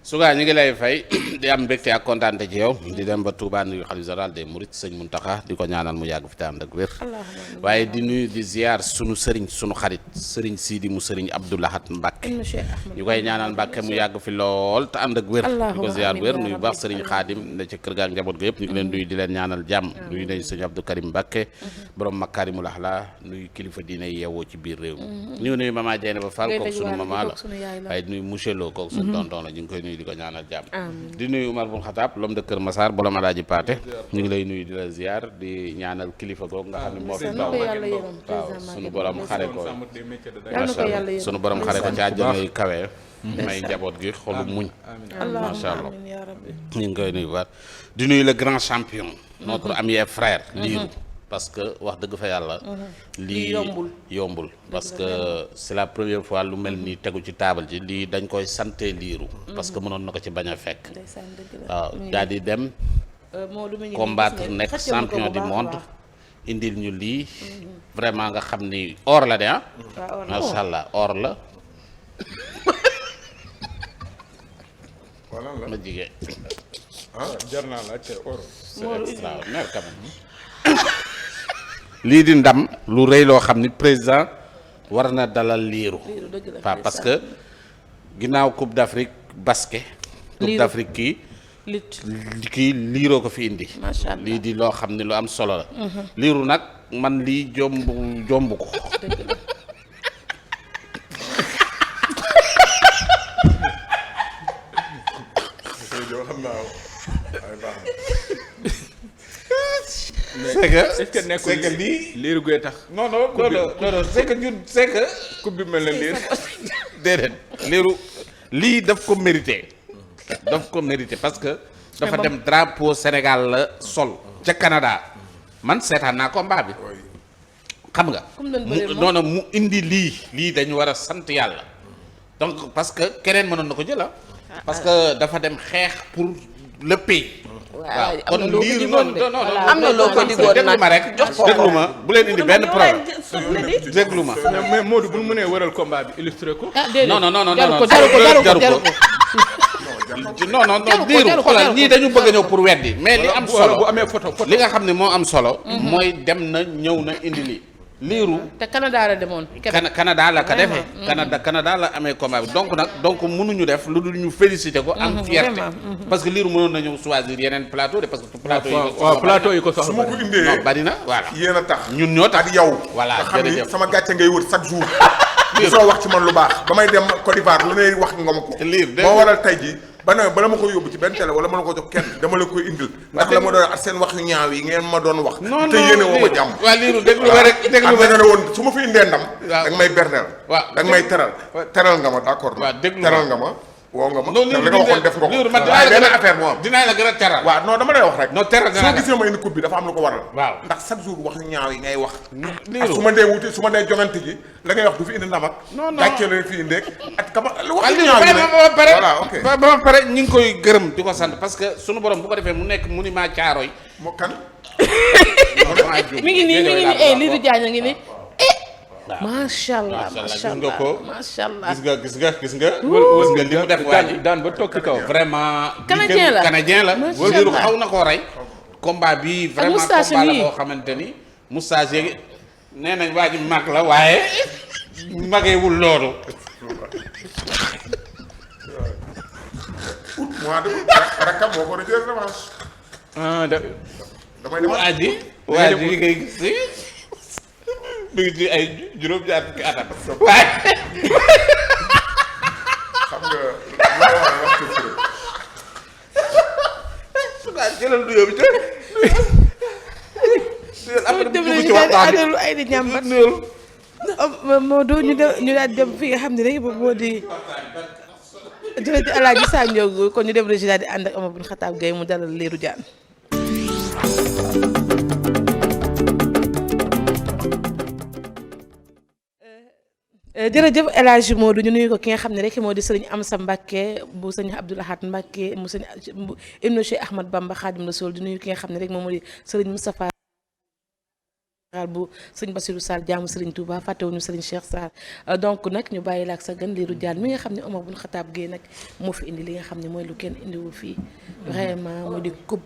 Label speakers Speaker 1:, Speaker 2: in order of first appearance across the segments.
Speaker 1: Suga ñu ngi lay fay di am mbégte ak kontaante ci yow di dem ba Touba nuyu xalifa général des Mourides sëñ Mountakha di ko ñaanal mu yàgg fi te ànd ak wér waaye di nuyu di ziar sunu sëriñ sunu xarit sëriñ Sidi mu sëriñ Abdou Lahad Mbacke ñu koy ñaanal Mbacke mu yàgg fi lool te ànd ak wér di ko ziar wér nuyu baax sëriñ Xaadim ne ci kër ga ak njaboot ga yëpp ñu ngi leen nuyu di leen ñaanal jàmm nuyu nañ sëñ Abdou Karim Mbacke borom Makarimul Axlaa nuyu kilifa diine yeewoo ci biir réew mi ñu nuyu mama Dieng ba Fall kooku sunu mama la waaye nuyu monsieur Lo kooku sunu tonton la ñu ngi koy nuyu di ko ñaanal jàmm di nuyu Umar bun Xataab l'homme de Kër Massar borom Alaaji Paate ñu ngi lay nuyu di la ziar di ñaanal kilifa googu nga xam ne moo fi taw waaw sunu borom xare ko sunu borom xare ko ci àjjana yu kawe may njaboot gi xolu muñ macha allah ñu ngi koy nuyu waat di nuyu le grand champion notre ami et frère Lirou parce que wax dëgg fa yàlla lii yombul parce que c'est la première fois lu mel ni tegu ci taabal ji lii dañ koy sante Lirou parce que mënoon na ko ci bañ a fekk waaw daal di dem combattre nekk champion du monde indil ñu lii vraiment nga xam ni or la de macha allah or la ma jigéen
Speaker 2: jar naa la or
Speaker 1: c'est extraordinaire quand même lii di ndam lu rëy loo xam ni président war na dalal Lirou pas parce que ginnaaw coupe d'Afrique basket coupe d'Afrique kii Lirou ko fi indi lii di loo xam ni lu am solo la Lirou nag man lii jomb ko c'est que lii
Speaker 2: Lirou guy tax.
Speaker 1: non c'est que ñun c'est que
Speaker 2: coupe bi mel na liir.
Speaker 1: déedéet lii daf ko mérité parce que dafa dem drapeau Sénégal la sol ca Canada man seetaan naa combat bi xam nga noonu mu indi lii dañu war a sant yàlla donc parce que keneen mënoon na ko jëla parce que dafa dem xeex pour le pays. waaw kon Lirou non
Speaker 3: am na loo ko digoon
Speaker 1: déglu ma rek déglu ma bu leen indi benn problème déglu ma
Speaker 2: mais Modou bu ñu mënee wëral combat bi illustré ko.
Speaker 1: non
Speaker 3: jaru ko
Speaker 1: Lirou xoolal ñii dañu bëgg a ñëw pour weddi mais li am solo
Speaker 2: bu amee photo
Speaker 1: li nga xam ne moo am solo mooy dem na ñëw na indi lii Lirou
Speaker 3: te Canada la demoon
Speaker 1: Canada la ka defee Canada la amee combat bi donc mënuñu def lu dul ñu féliciter ko am fierté parce que Lirou mënoon na ñëw choisir yeneen plateau de parce que
Speaker 2: plateau yi ko soxla
Speaker 4: su ma ko indee
Speaker 1: non bari na voilà
Speaker 4: yéen a tax
Speaker 1: ñun ñoo tax
Speaker 4: ak yow
Speaker 1: voilà
Speaker 4: nga xam ni
Speaker 1: jërëjëf
Speaker 4: sama gàcce ngay wër chaque jour soo wax ci man lu baax ba may dem Côte d'Ivoire lu ne wax nga ma ko moo waral tey ji bala ma ko yóbbu ci benn télé wala ma la ko jox kenn dama la koy indil ndax la ma doon ak seen wax yu ñaaw yi ngeen ma doon wax te yéene woo ma jàmm
Speaker 1: waa Lirou déglu ma rek déglu ma
Speaker 4: ne woon su ma fi indee ndam
Speaker 1: waaw
Speaker 4: da nga may berneel
Speaker 1: waaw
Speaker 4: da nga may teral nga ma d'accord
Speaker 1: waaw déglu
Speaker 4: teral nga ma woo nga ma
Speaker 1: non
Speaker 4: li nga waxoon def nga ko
Speaker 1: Lirou man
Speaker 4: waaye benn affaire moo am
Speaker 1: dinaa la gën a teral
Speaker 4: waaw non dama lay wax rek
Speaker 1: non teral
Speaker 4: soo gisee ma indi coupe bi dafa am lu ko waral
Speaker 1: waaw
Speaker 4: ndax chaque jour wax ñaaw yi ngay wax
Speaker 1: Lirou
Speaker 4: su ma dee wuti su ma dee jongante ji la ngay wax du fi indi ndam ak gàccee la fi indee ak kama wax ñaaw yi
Speaker 1: ba pare
Speaker 4: voilà ok
Speaker 1: ba pare ñu ngi koy gërëm di ko sant parce que sunu borom bu ko defee mu nekk monument Thiaroye
Speaker 4: moo kan
Speaker 3: mi ngi nii Lirou Diane ngi nii macha allah
Speaker 1: gis nga ko
Speaker 3: macha allah
Speaker 1: gis nga li mu def waa ji
Speaker 2: daan ba toog ci kaw.
Speaker 1: vraiment
Speaker 3: canadien la
Speaker 1: Lirou xaw na koo rey combat bi vraiment
Speaker 3: moustache
Speaker 1: combat la
Speaker 3: yi.
Speaker 1: boo xamante ni moustache yeegi nee nañ waa ji mag la waaye mageewul loolu
Speaker 4: mois de rakam moo ko jël revanche damay dem
Speaker 1: waa ji ngay gis si mi ngi ci ay juróom-ñaar fukki atam waaye
Speaker 4: xam nga loo wax ci fure
Speaker 1: su gaa jëlal du yóbbu jël après dugg ci waxtaan bi
Speaker 3: ay di ñàmbat Modou ñu daal dem fi nga xam ne rek moo di jërëjëf Alaaji Sa Ndiogou kon ñu dem régi daal di ànd ak Omar bun Xataab Gaye mu dalal Lirou Diane jërëjëf El Hadji Modou ñu nuyu ko ki nga xam ne rek moo di sëriñ Amsa Mbacke bu sëriñ Abdou Lahad Mbacke mu sëriñ Ibnu Cheikh Ahmad Bamba Khadim Rasoul di nuyu ki nga xam ne rek moom moo di sëriñ Moustapha bu sëñ Bassirou Sall jaamu Serigne Touba fàttewuñu Serigne Cheikh Sarr donc nag ñu bàyyi la ak sa gan Lirou Diane mi nga xam ne Omar bun Xataab Gueye nag moo fi indi li nga xam ne mooy lu kenn indiwul fii vraiment mu di coupe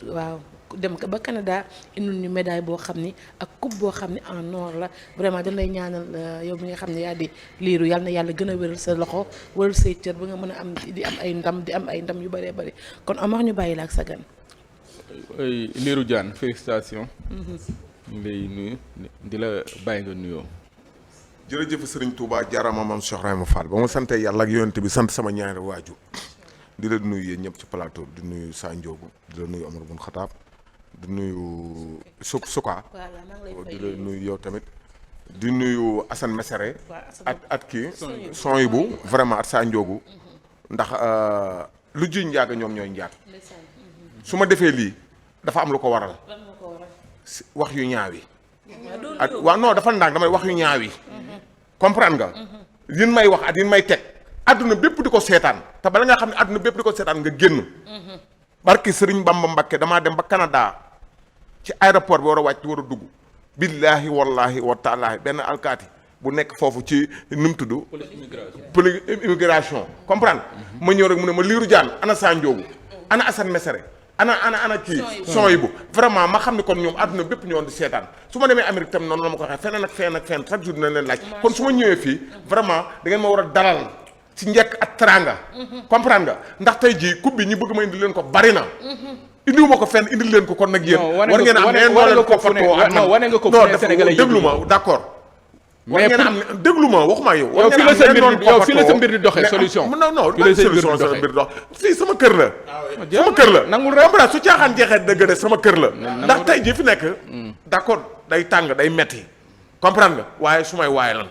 Speaker 3: waaw dem ba Canada indil ñu médaille boo xam ni ak coupe boo xam ne en or la vraiment dañ lay ñaanal yow mi nga xam ne yaa di Lirou yal na yàlla gën a wéral sa loxo wéral say cër ba nga mën a am di am ay ndam yu bëree bëri kon Omar ñu bàyyi la ak sa gan.
Speaker 2: Lirou Diane félicitations. ñu lay nuyu di la bàyyi nga nuyoo.
Speaker 4: jërëjëf Serigne Touba jaarama maam Cheikh Rahima Fall ba ma sante yàlla ak yonent bi sant sama ñaari waajur di la nuyu yéen ñëpp ci plateau di nuyu Sa Ndiogou di la nuyu Omar bun Xataab di nuyu Suka di la nuyu yow tamit di nuyu Assane Mesere at kii son yi bu vraiment at Sa Ndiogou ndax lu ji njaaga ñoom ñooy njaag su ma defee lii dafa am lu ko waral wax yu ñaaw yi ak waaw non dafa ndànk damay wax yu ñaaw yi comprendre nga yin may wax at yin may teg àdduna bépp di ko seetaan te bala nga xam ne àdduna bépp di ko seetaan nga génn barki Sëriñ Bamba Mbakke damaa dem ba Canada ci aéroport bi war a wàcc war a dugg billaahi wallahi wa taalaahi benn alkaati bu nekk foofu ci nu mu tudd police immigration comprendre ma ñëw rek mu ne ma Lirou Diane ana Sa Ndiogou ana Assane Mesere ana kii son yi bu vraiment ma xam ne kon ñoom àdduna bépp ñoon di seetaan su ma demee Amérique tam noonu la ma ko waxee feneen ak fenn chaque jour dina leen laaj kon su ma ñëwee fii vraiment da ngeen ma war a dalal ci njekk ak teranga comprendre nga ndax tey jii coupe bi ñi bëgg ma indi leen ko bari na indiwuma ko fenn indil leen ko kon nag yéen war ngeen am neen noo leen ko fatoo ak man
Speaker 2: wane nga ko fu ne Sénégalais
Speaker 4: déglu ma d'accord war ngeen am déglu ma waxuma yow
Speaker 2: yow fii la sa mbir di doxee solution
Speaker 4: non solution sa mbir di dox fii sama kër la sama kër la
Speaker 2: nangul rek
Speaker 4: su caaxaan jeexee dëgg de sama kër la ndax tey jii fi nekk d'accord day tàng day metti comprendre nga waaye su may waaye lan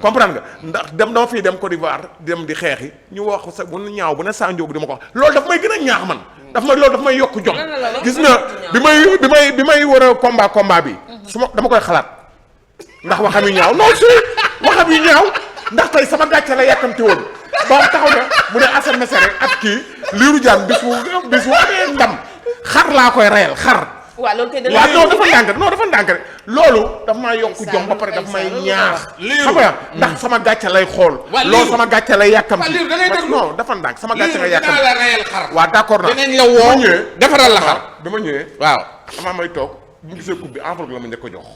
Speaker 4: comprendre nga ndax dem dama fii dem Côte d'Ivoire dem di xeexi ñu wax sa bu ñaaw bu ne Sa Ndiogou di ma ko wax loolu daf may gën a ñaax man loolu daf may yokk jom gis nga bi may war a combat bi su ma dama koy xalaat ndax waxam yu ñaaw non si waxam yu ñaaw ndax tey sama gàcce la yàkkamti woon ba taxaw na mu ne Assane Mesere ak kii Lirou Diane bisu amee ndam xar laa koy reyal xar
Speaker 3: waaw loolu kay
Speaker 4: waaw dafa ndànk rek loolu dafa maa yokk jom ba pare dafa may ñaax xam nga ndax sama gàcce lay xool loolu sama gàcce lay yàkkamti non dafa ndànk sama gàcce lay yàkkamti
Speaker 1: la reyal xar
Speaker 4: waaw d'accord na
Speaker 1: dinañ la woo defaral la xar
Speaker 4: bi ma ñëwee
Speaker 1: waaw
Speaker 4: amaa may toog bu gisee coupe bi enveloppe la ma njëkk ko jox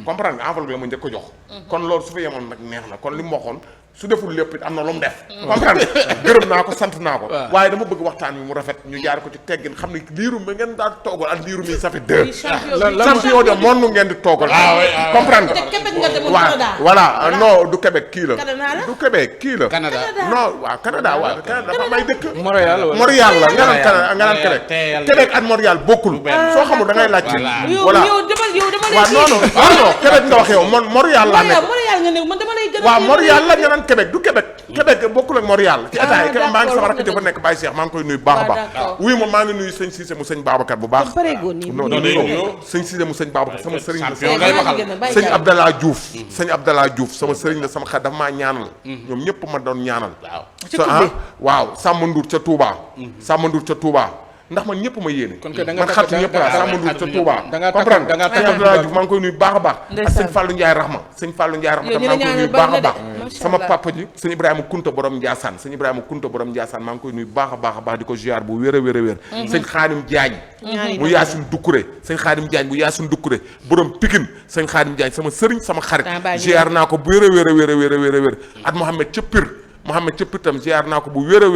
Speaker 4: comprendre nga enveloppe la ma njëkk ko jox kon loolu su fa yemoon nag neex na kon li mu waxoon su deful lépp it am na lu mu def comprendre gërëm naa ko sant naa ko waaye dama bëgg waxtaan wi mu rafet ñu jaar ko ci teggin xam ne Lirou mi ngeen daal toogal ak Lirou mi ça fait deux champion de monde ngeen di toogal comprendre nga waaw voilà non du Québec kii la du Québec kii la non waaw Canada waaw Canada dafa may dëkk Montréal la nga naan Québec ak Montréal bokkul soo xamul da ngay laaj ci voilà waaw non Québec nga wax yow Montréal laa nekk waaw Montréal la nga naan Québec du Québec bokkul ak Montréal ci état yi maa ngi sama rakk dafa nekk Baye Cheikh maa ngi koy nuyu baax a baax oui moom maa ngi nuyu sëñ Cissé mu sëñ Babacar bu baax non sëñ Cissé mu sëñ Babacar sama sëriñ la sëñ Abdallah Diouf sama sëriñ la sama xarit dafa maa ñaanal ñoom ñëpp ma doon ñaanal waaw Samba Ndour ca Touba ndax man ñëpp ma yéene man xaritu ñëpp laa Samba Ndour ca Touba comprendre nga sëñ Abdoulaye Diouf maa ngi koy nuyu baax a baax ak sëñ Fallou Ndiaye Rahma tam maa ngi koy nuyu baax a baax sama papa ji sëñ Ibrahima Kunta borom Ndiassane maa ngi koy nuyu baax a baax di ko ziar bu wér a wér sëñ Khadim Diagne mu Yacine Doucouré borom Pikine sëñ Khadim Diagne sama sëriñ sama xarit ziar naa ko bu wér a wér at Mohamed ca Pire tam ziar naa ko bu wér a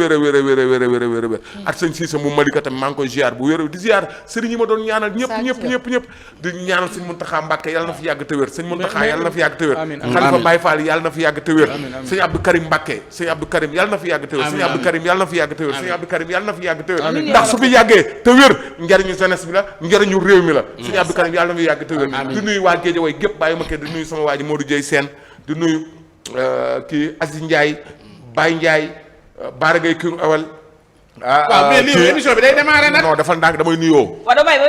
Speaker 4: ak sëñ Cissé mu Malika tam maa ngi koy ziar bu wér di ziar sëriñ yi ma doon ñaanal ñëpp di ñaanal sëñ Mountakha Mbacké yàlla na fi yàgg te wér sëñ Mountakha yàlla na fi yàgg te wér Khalifa Baye Fall yàlla na fi yàgg te wér sëñ Abdou Karim Mbacké sëñ Abdou Karim yàlla na fi yàgg te wér sëñ Abdou Karim yàlla na fi yàgg te wér sëñ Abdou Karim yàlla na fi yàgg te wér ndax su fi yàggee te wér njariñu jeunesse bi la njariñu réew mi la sëñ Abdou Karim yàlla na fi yàgg te wér di nuyu waa Guédiawaye gépp bàyyi ma kenn di nuyu sama waa ji Modou Dieye Sène di nuyu kii Aziz Ndiaye Baye Ndiaye Baara Gueye kii awal
Speaker 1: waaw mais lii émission bi day démarrer nag
Speaker 4: non dafa ndànk damay nuyoo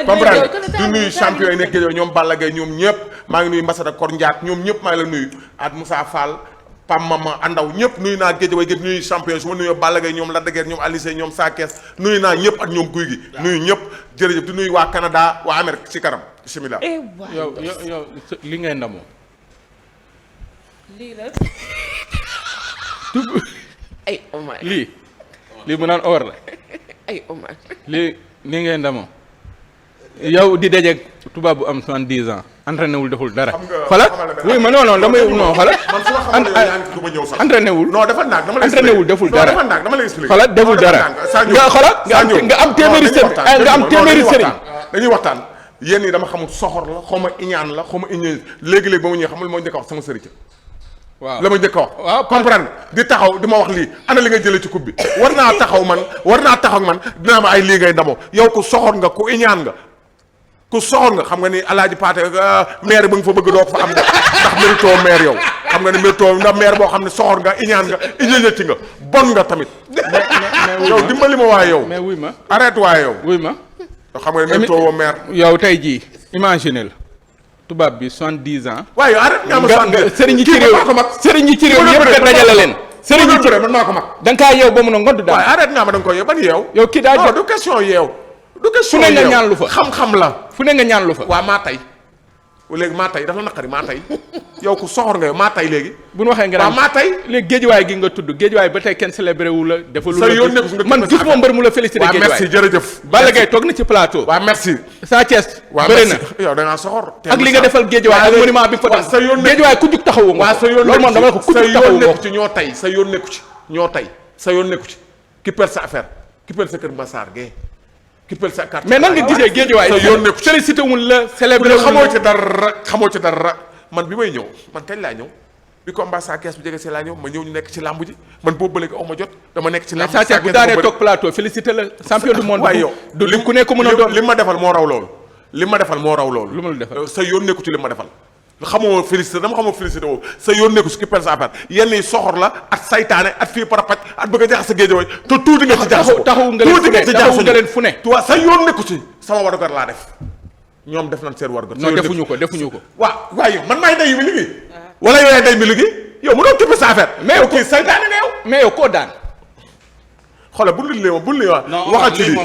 Speaker 4: comprendre di nuyu champion yi nekk Guédiawaye ñoom Balla Gaye ñoom ñëpp maa ngi nuyu Mbassada Kor Ndiak ñoom ñëpp maa ngi la nuyu at Moussa Fall Pam Mama Andaw ñëpp nuyu naa Guédiawaye gépp nuyu champion su ma nuyoo Balla Gaye ñoom Lac de Guiers ñoom Alice ñoom Sa Thiès nuyu naa ñëpp ak ñoom Guy gi nuyu ñëpp jërëjëf di nuyu waa Canada waa Amérique ci kanam bismillah.
Speaker 2: yow li ngay ndamoo.
Speaker 3: lii la.
Speaker 5: ay Omar
Speaker 2: lii mu naan or la.
Speaker 5: ay Omar.
Speaker 2: li ngay ndamoo. yow di dajeeg tubaab bu am 70 ans entraîné wul deful dara. xoolal oui ma non damay non xoolal.
Speaker 4: man su ma xamoon yow yaa ngi du ma ñëw sax.
Speaker 2: entraîné wul
Speaker 4: non dafa naag dama lay
Speaker 2: entraîné wul deful dara
Speaker 4: dafa naag dama lay expliquer.
Speaker 2: xoolal deful dara nga xoolal nga am téeméeri sëriñ nga am téeméeri sëriñ.
Speaker 4: dañuy waxtaan yéen ñi dama xamul soxor la xaw ma iñaan la xaw ma iñaan léegi-léegi ba ma ñëwee xamul moo njëkk a wax sama sëriñ.
Speaker 2: waaw
Speaker 4: la ma njëkk a wax.
Speaker 2: waaw
Speaker 4: comprendre di taxaw di ma wax lii ana li nga jëlee ci coupe bi war naa taxaw man dinaa ma ay lii ngay ndamoo yow ku soxor nga ku iñaan nga ku soxor nga xam nga ni alaaji Paate maire ba nga fa bëgg doo ko fa am ndax mérito maire yow xam nga ni mérito ndax maire boo xam ne soxor nga iñaan nga iñañati nga bon nga tamit yow dimbali ma waaye yow
Speaker 2: mais wuy ma
Speaker 4: arrête waaye yow
Speaker 2: wuy ma
Speaker 4: xam nga ni mérito woo maire
Speaker 2: yow tey jii imagine la tubaab bi 70 ans
Speaker 4: waaye yow arrête nga ma
Speaker 2: sëriñ yi ci réew sëriñ yi ci réew yëpp nga dajale leen sëriñ yi ci
Speaker 4: man maa ko mag
Speaker 2: da nga kaa yeew ba mun a ngond daal
Speaker 4: waaye arrête nga ma da nga ko yeew ban yeew
Speaker 2: yow kii daa
Speaker 4: non
Speaker 2: jot
Speaker 4: du question yeew du question
Speaker 2: fu ne nga
Speaker 4: yeew
Speaker 2: ñaan lu fa
Speaker 4: xam-xam la
Speaker 2: fu ne nga ñaan lu fa
Speaker 4: waaw maa tey léegi maa tey dafa naqari maa tey yow ku soxor nga yow maa tey léegi
Speaker 2: bu ñu waxee nga
Speaker 4: waaw maa tey
Speaker 2: léegi géejuwaay gi nga tudd géejuwaay ba tey kenn célébré wu la dafa lu
Speaker 4: sa yoon
Speaker 2: la
Speaker 4: nekk
Speaker 2: man gis moo mbër mu la félicité
Speaker 4: waaw
Speaker 2: géejuwaay
Speaker 4: merci jërëjëf
Speaker 2: Balla Gaye toog na ci plateau
Speaker 4: waaw merci
Speaker 2: Sa Thiès
Speaker 4: waaw
Speaker 2: bëri na
Speaker 4: merci yow da ngaa soxor
Speaker 2: ak li nga defal géejuwaay ak monument bi fa
Speaker 4: waaw sa yoon nekk
Speaker 2: géejuwaay ku jug taxawu nga
Speaker 4: waaw sa yoon
Speaker 2: loolu moom dama la ko ku
Speaker 4: sa
Speaker 2: jug
Speaker 4: yoon
Speaker 2: taxawu nga
Speaker 4: nekku ci ñoo tey sa yoon nekku ci ñoo tey sa yoon nekku ci ki perd sa affaire ki perd sa kër Massar Gueye ki perd sa carte
Speaker 2: mais nan nga gisee géejuwaay
Speaker 4: sa yoon nekku ci
Speaker 2: félicité wul la célébré wul
Speaker 4: xamoo ci dara man bi may ñëw man kañ laa ñëw bi combat Sa Thiès bu jege see laa ñëw ma ñëw ñu nekk ci làmb ji man boobu ba léegi aw ma jot dama nekk ci làmb
Speaker 2: Sa Thiès bu daanee toog plateau félicité la champion du monde
Speaker 4: waaye yow
Speaker 2: du ku nekk mën a doon
Speaker 4: li ma defal moo raw loolu li ma defal moo raw loolu
Speaker 2: lu ma la defal
Speaker 4: sa yoon nekku ci li ma defal xamoo félicité dama xamoo félicité woo sa yoon nekku si ki perd sa affaire yenn yi soxor la at saytaane at fii parapaj at bëgg a jaxase géejooy te tuuti nga ci jaxase ko
Speaker 2: taxawu nga leen fu ne
Speaker 4: toi sa yoon nekku ci sama warugar laa def ñoom def nañ seen warugar
Speaker 2: non defuñu ko
Speaker 4: waaw waaye man maay day mi liggéey wala yow yaay day mi liggéey yow mu doon képp sa affaire mais yow kii saytaane nga yow
Speaker 2: mais yow koo daan
Speaker 4: xoolal bu ñu lee bu ñu lee waxal ci lii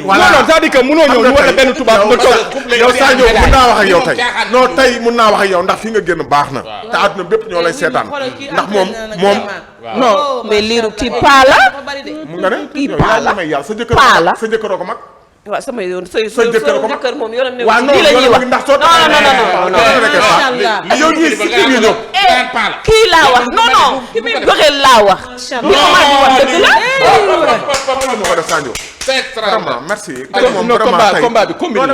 Speaker 2: voilà non c'est-à-dire que mënoo ñëw ñu wax la benn tubaab nga toog
Speaker 4: yow Sadio mën naa wax ak yow tey non tey mën naa wax ak yow ndax fi nga génn baax na te àdduna bépp ñoo lay seetaan ndax moom
Speaker 2: non
Speaker 5: mais liiru kii paa la.
Speaker 4: mu nga ne
Speaker 5: kii
Speaker 4: yow
Speaker 5: paa
Speaker 4: yaa
Speaker 5: la
Speaker 4: ngi may yàlla
Speaker 5: paa la
Speaker 4: sa jëkkëroo ko mag
Speaker 5: waaw sama yoon sa
Speaker 4: jëkkër
Speaker 5: moom yoonam ne
Speaker 4: waaw non
Speaker 5: lii la ñuy wax
Speaker 4: ndax soo
Speaker 5: non
Speaker 4: yow ñii si kii ñëw
Speaker 5: kii laa wax non ki muy bëreel laa wax li ma di wax dëgg la
Speaker 4: ma ko def Sadio vraiment merci
Speaker 2: non combat bi combine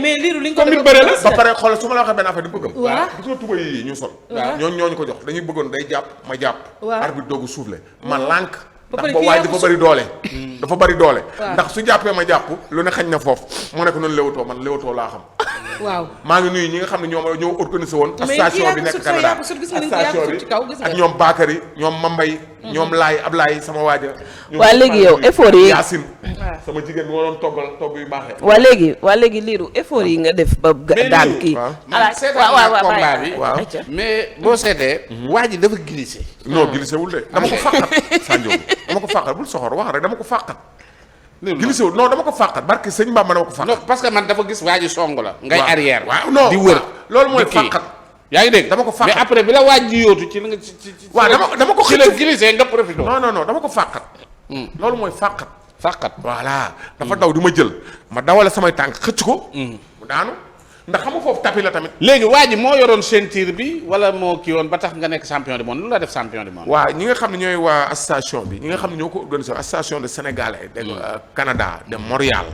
Speaker 3: mais liiru li nga ko
Speaker 2: combine bëre la
Speaker 4: ba pare xoolal su ma la waxee benn affaire di bëgg
Speaker 3: waaw
Speaker 4: gis nga tuba yi ñu sol ñooñu ko jox dañuy bëggoon day jàpp ma jàpp arbitre doogu soufflé ma lànk ndax ba waay dafa bëri doole dafa bëri doole ndax su jàppee ma jàpp lu ne xañ na foofu mu nekk noonu léewatoo man léewatoo laa xam
Speaker 3: waaw
Speaker 4: maa ngi nuyu ñi nga xam ne ñoo organisé woon station bi nekk Canada station bi ak ñoom Bakary ñoom Mambay ñoom Laay Ablaay sama waaja
Speaker 5: waa léegi yow effort yi
Speaker 4: Yacine sama jigéen bi ma doon togg yu baaxee
Speaker 5: waa léegi liiru effort yi nga def ba daan kii
Speaker 1: man seetaan combat bi
Speaker 4: waaw
Speaker 1: mais boo seetee waa ji dafa glissé
Speaker 4: non glissé wul de dama ko fàqat Sadio dama ko fàqat bul soxor wax rek dama ko fàqat glissé wul non dama ko fàqat barki sëñ Bamba dama ko fàqat
Speaker 1: non parce que man dafa gis waa ji song la ngay arrière
Speaker 4: waaw non
Speaker 1: di wër
Speaker 4: loolu mooy fàqat
Speaker 1: yaa ngi dégg
Speaker 4: dama ko fàqat
Speaker 1: mais après bi la waaj di yóotu ci la nga ci
Speaker 4: waaw dama ko
Speaker 1: ci la glissé nga profité
Speaker 4: non dama ko fàqat loolu mooy fàqat
Speaker 1: fàqat
Speaker 4: voilà dafa daw di ma jël ma dawale samay tànk xëcc ko mu daanu ndax xam nga foofu tapi la tamit
Speaker 1: léegi waa ji moo yoroon ceinture bi wala moo kii woon ba tax nga nekk champion du monde lu la def champion du monde
Speaker 4: waaw ñi nga xam ne ñooy waa association bi ñi nga xam ne ñoo ko organisé association de Sénégalais de Canada de Montréal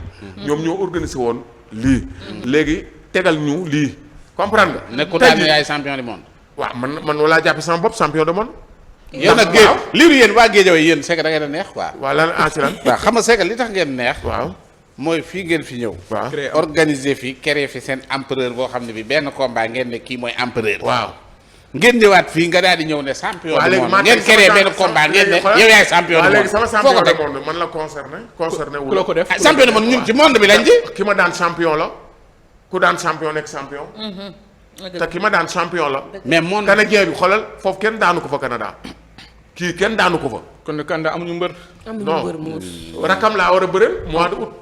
Speaker 4: ñoom ñoo organisé woon lii léegi tegal ñu lii comprendre nga
Speaker 1: nekku daal ne yaay champion du monde
Speaker 4: waaw man walaa jàppe sama bopp champion du monde
Speaker 1: yow nag géej liiru yéen waa Guédiawaye yéen c'est que da ngeen a neex quoi
Speaker 4: waaw lan ci lan
Speaker 1: waaw xam nga c'est que li tax ngeen neex
Speaker 4: waaw
Speaker 1: mooy fii ngeen fi ñëw
Speaker 4: waaw
Speaker 1: organiser fi créer fi seen empereur boo xam ne bi benn combat ngeen ne kii mooy empereur
Speaker 4: waaw
Speaker 1: ngeen ñëwaat fii nga daal di ñëw ne champion
Speaker 4: waaw
Speaker 1: du
Speaker 4: léegi
Speaker 1: monde ngeen créer benn combat ngeen ne yow yaay champion du monde
Speaker 4: léegi sama
Speaker 1: foo
Speaker 4: champion
Speaker 1: ko teg
Speaker 4: du monde man la concerné
Speaker 2: ku la ko def
Speaker 1: champion du monde ñun ci monde bi lañ ji
Speaker 4: ki ma daan champion la ku daan champion nekk champion te ki ma daan champion la.
Speaker 1: mais monde
Speaker 4: canadien bi xoolal foofu kenn daanu ko fa Canada kii kenn daanu ko fa.
Speaker 2: kon nag Kanda amuñu mbër.
Speaker 4: rakam laa war a bëreel mois de août.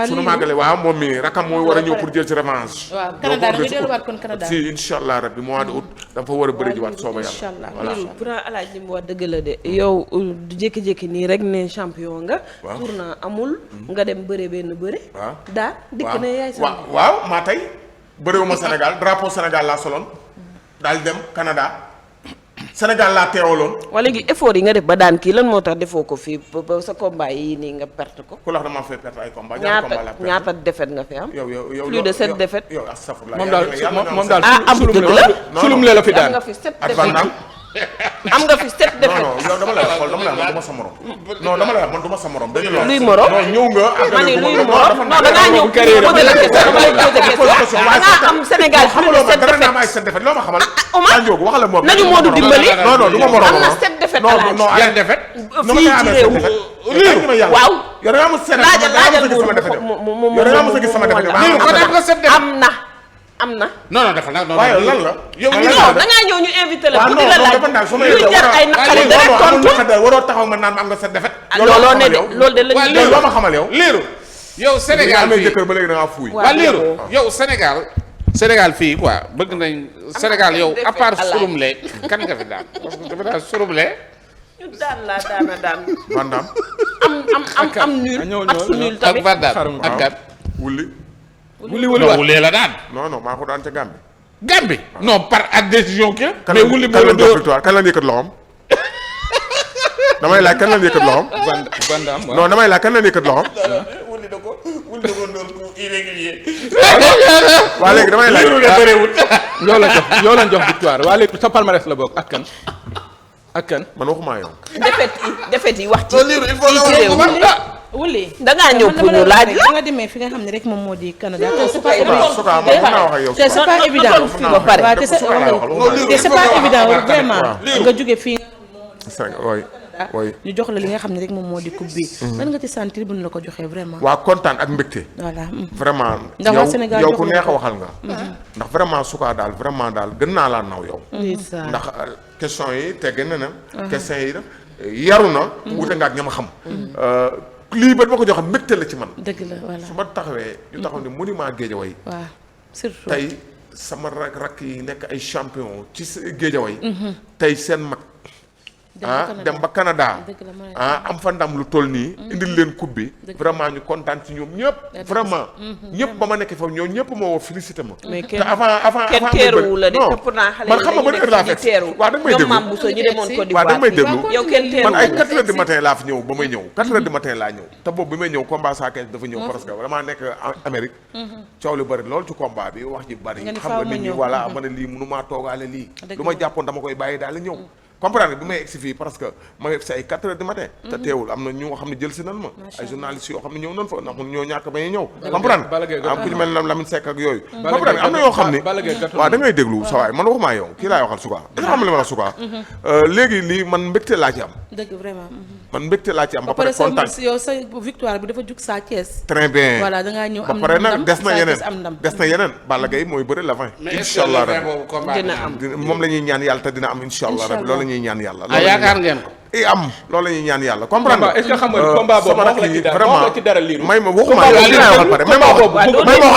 Speaker 4: sunu màggale waaw moom mi rakam mooy war a ñëw pour jël ci revanche.
Speaker 3: waaw Canada da ngay delluwaat kon Canada.
Speaker 4: si incha allah rabbi mois de août dafa war a bëri jiwaat sooba yàlla. voilà
Speaker 5: pour alaaj li mu wax dëgg la de yow du jékki-jékki nii rek ne champion nga.
Speaker 4: waaw
Speaker 5: tournoi amul. nga dem bëre benn bëre.
Speaker 4: waaw
Speaker 5: daa dikk ne yaay champion.
Speaker 4: waaw maa tey bëriwuma Sénégal drapeau Sénégal laa soloon daal dem Canada Sénégal laa teewaloon.
Speaker 5: waa léegi effort yi nga def ba daan kii lan moo tax defoo ko fii ba sa combat yi nii nga perte ko.
Speaker 4: ku la wax damaa fay perte ay combat
Speaker 5: ñaata défaite nga fi am.
Speaker 4: yow
Speaker 5: plus de 7 défaites.
Speaker 4: yow astafurlah
Speaker 2: moom daal
Speaker 5: am dëgg la
Speaker 2: sulum lee la fi
Speaker 5: am
Speaker 2: daan.
Speaker 5: nga fi 7 défaites. am nga fi 7 défaites.
Speaker 4: non yow dama lay xool dama lay wax man du ma sa morom. non dama lay wax man du ma sa morom. dëgg la
Speaker 5: luy morom
Speaker 4: non ñëw nga.
Speaker 5: ma ne luy morom non da ngaa ñëw posé la question dama lay posé question da ngaa am Sénégal plus de 7
Speaker 4: dara naa am ay
Speaker 5: défaites.
Speaker 4: 7 défaites loo ma xamal.
Speaker 5: Omar
Speaker 4: Sanjoogu waxal la moom.
Speaker 5: nañu Modou dimbali.
Speaker 4: non non du ma morom.
Speaker 5: am na 7 défaites alaaj.
Speaker 4: non
Speaker 1: yan defet
Speaker 5: fii ci réew mi waaw.
Speaker 4: yow da ngaa mos a
Speaker 5: laajal
Speaker 4: gis sama défaite yow da ngaa mos a gis sama défaite
Speaker 1: Lirou ko daan nga set def
Speaker 5: am na
Speaker 1: non non dafa nag non
Speaker 4: waaye lan la
Speaker 1: yow
Speaker 5: non da ngaa ñëw ñu invité la bu di la laaj
Speaker 4: dafa naan su ma
Speaker 5: luy jar ay naqari da rek tontu
Speaker 4: waroo taxaw ma naan am nga sa défaite
Speaker 5: looloo ne de loolu de la
Speaker 1: waaw
Speaker 5: ñu
Speaker 4: loo ma xamal yow
Speaker 1: Lirou yow Sénégal
Speaker 4: amee
Speaker 1: fii
Speaker 4: jëkkër ba léegi da ngaa fuuy
Speaker 1: waa Lirou yow Sénégal fii quoi bëgg nañ Sénégal yow à part surumle kan nga fi daan parce que dafa daan surumle
Speaker 5: ñu daan laa daana daan
Speaker 4: Vandam
Speaker 5: am nul ak su nul
Speaker 1: ak
Speaker 5: tamit
Speaker 1: Vandam ak kat
Speaker 4: wulli
Speaker 2: wuli
Speaker 1: non
Speaker 2: waat
Speaker 1: wulee la daan
Speaker 4: non non maa ko daan ca Gambie
Speaker 1: Gambie non par ak décision ki
Speaker 4: kan
Speaker 1: mais wuli
Speaker 4: kan
Speaker 1: moo
Speaker 4: la
Speaker 1: la
Speaker 4: jox
Speaker 1: dóor
Speaker 4: victoire kan la yëkkat loxoom damay laaj kan la yëkkat loxoom
Speaker 2: Vandam waaw.
Speaker 4: non damay laaj kan la yëkkat loxoom
Speaker 1: wuli da ko noonu ku irrégulier
Speaker 4: waa léegi damay laaj
Speaker 2: yoo leen jox victoire waa léegi sa palmarès la bokk ak kan.
Speaker 4: man waxumaa yow
Speaker 5: defet yi wax ci
Speaker 1: Lirou il faut
Speaker 5: ci réew mi
Speaker 3: wuli
Speaker 5: da ngaa ñëw pour ñu laaj la
Speaker 3: nga demee fi nga xam ne rek moom moo di Canada te c'est pas
Speaker 4: Souka man mën naa wax ak yow
Speaker 3: te c'est pas évident
Speaker 5: ba pare
Speaker 3: waaw te c'est pas évident vraiment nga jóge fii ñu jox la li nga xam ne rek moom moo di coupe bi lan nga ci sentir bu ñu la ko joxee vraiment
Speaker 4: waa kontaan ak mbégte
Speaker 3: voilà
Speaker 4: vraiment
Speaker 3: ndax waa Sénégal
Speaker 4: yow
Speaker 3: jox
Speaker 4: ku
Speaker 3: la
Speaker 4: neex a
Speaker 3: ko.
Speaker 4: waxal nga ndax vraiment Souka daal vraiment daal gën naa laa naw yow
Speaker 3: ndeysaan
Speaker 4: ndax question yi tegg na question yi def yaru na wute nga ak ña ma xam lii ba ma ko joxe mbégte la ci man
Speaker 3: dëgg la voilà
Speaker 4: su ma taxawee ñu taxaw ne monument Guédiawaye
Speaker 3: waaw surtout
Speaker 4: tey sama rakk yi nekk ay champion ci Guédiawaye tey seen mag dem ba Canada am fa ndam lu toll nii indil leen coupe bi vraiment ñu kontaan ci ñoom ñëpp vraiment ñëpp ba ma nekk foofu ñoom ñëpp moo woo félicité ma te avant
Speaker 5: kenn teeruwu la de topp naa xale
Speaker 4: man xam nga ban heure laa fekk waaw da nga may déglu
Speaker 5: Maam Bousso ñu demoon Côte
Speaker 4: waaw da nga may
Speaker 5: d'Ivoire
Speaker 4: déglu
Speaker 5: yow kenn teeruwu
Speaker 4: man ay
Speaker 5: la
Speaker 4: 4 heures du matin laa fi ñëw ba may ñëw 4 heures du matin laa ñëw te boobu bi may ñëw combat saa kees dafa ñëw parce que vraiment nekk Amérique coow lu bëri loolu ci combat bi wax ji bëri xam nga nit ñi voilà ma ne lii mënu maa toogaale lii lu ma jàppoon dama koy bàyyi daal ñëw comprendre bi may egsi fii parce que ma ngi egsi ay 4 heures du matin te teewul am na ñu nga xam ne jël si nan ma ay journalistes yoo xam ne ñëw nan fa ndax mun ñoo ñàkk bañ a ñëw comprendre am ku ñu mel ne Lamine Seck ak yooyu comprendre am na yoo xam ne waaw da ngay déglu sa waay man waxumaa yow kii laay waxal Souka da nga xam li ma la Souka léegi lii man mbégte laa ci am
Speaker 3: dëgg vraiment
Speaker 4: man mbégte laa ci am ba pare kontaan
Speaker 3: yow sa victoire bi dafa jug saa Thiès
Speaker 4: très bien
Speaker 3: voilà da ngaa ñëw am
Speaker 4: ba pare nag des na yeneen
Speaker 3: am ndam
Speaker 4: des na yeneen Balla Gaye mooy bëri la 20 incha allah rabbi
Speaker 5: dina am
Speaker 4: moom la ñuy ñaan yàlla te dina am incha allah rabbi loolu la ñuy ñaan yàlla
Speaker 1: yaakaar ngeen ko
Speaker 4: am loolu la ñuy ñaan yàlla comprendre
Speaker 2: est-ce que xam nga combat boobu wax la ci dara wax la ci dara Lirou
Speaker 4: may ma waxuma yow li waxal pare may ma wax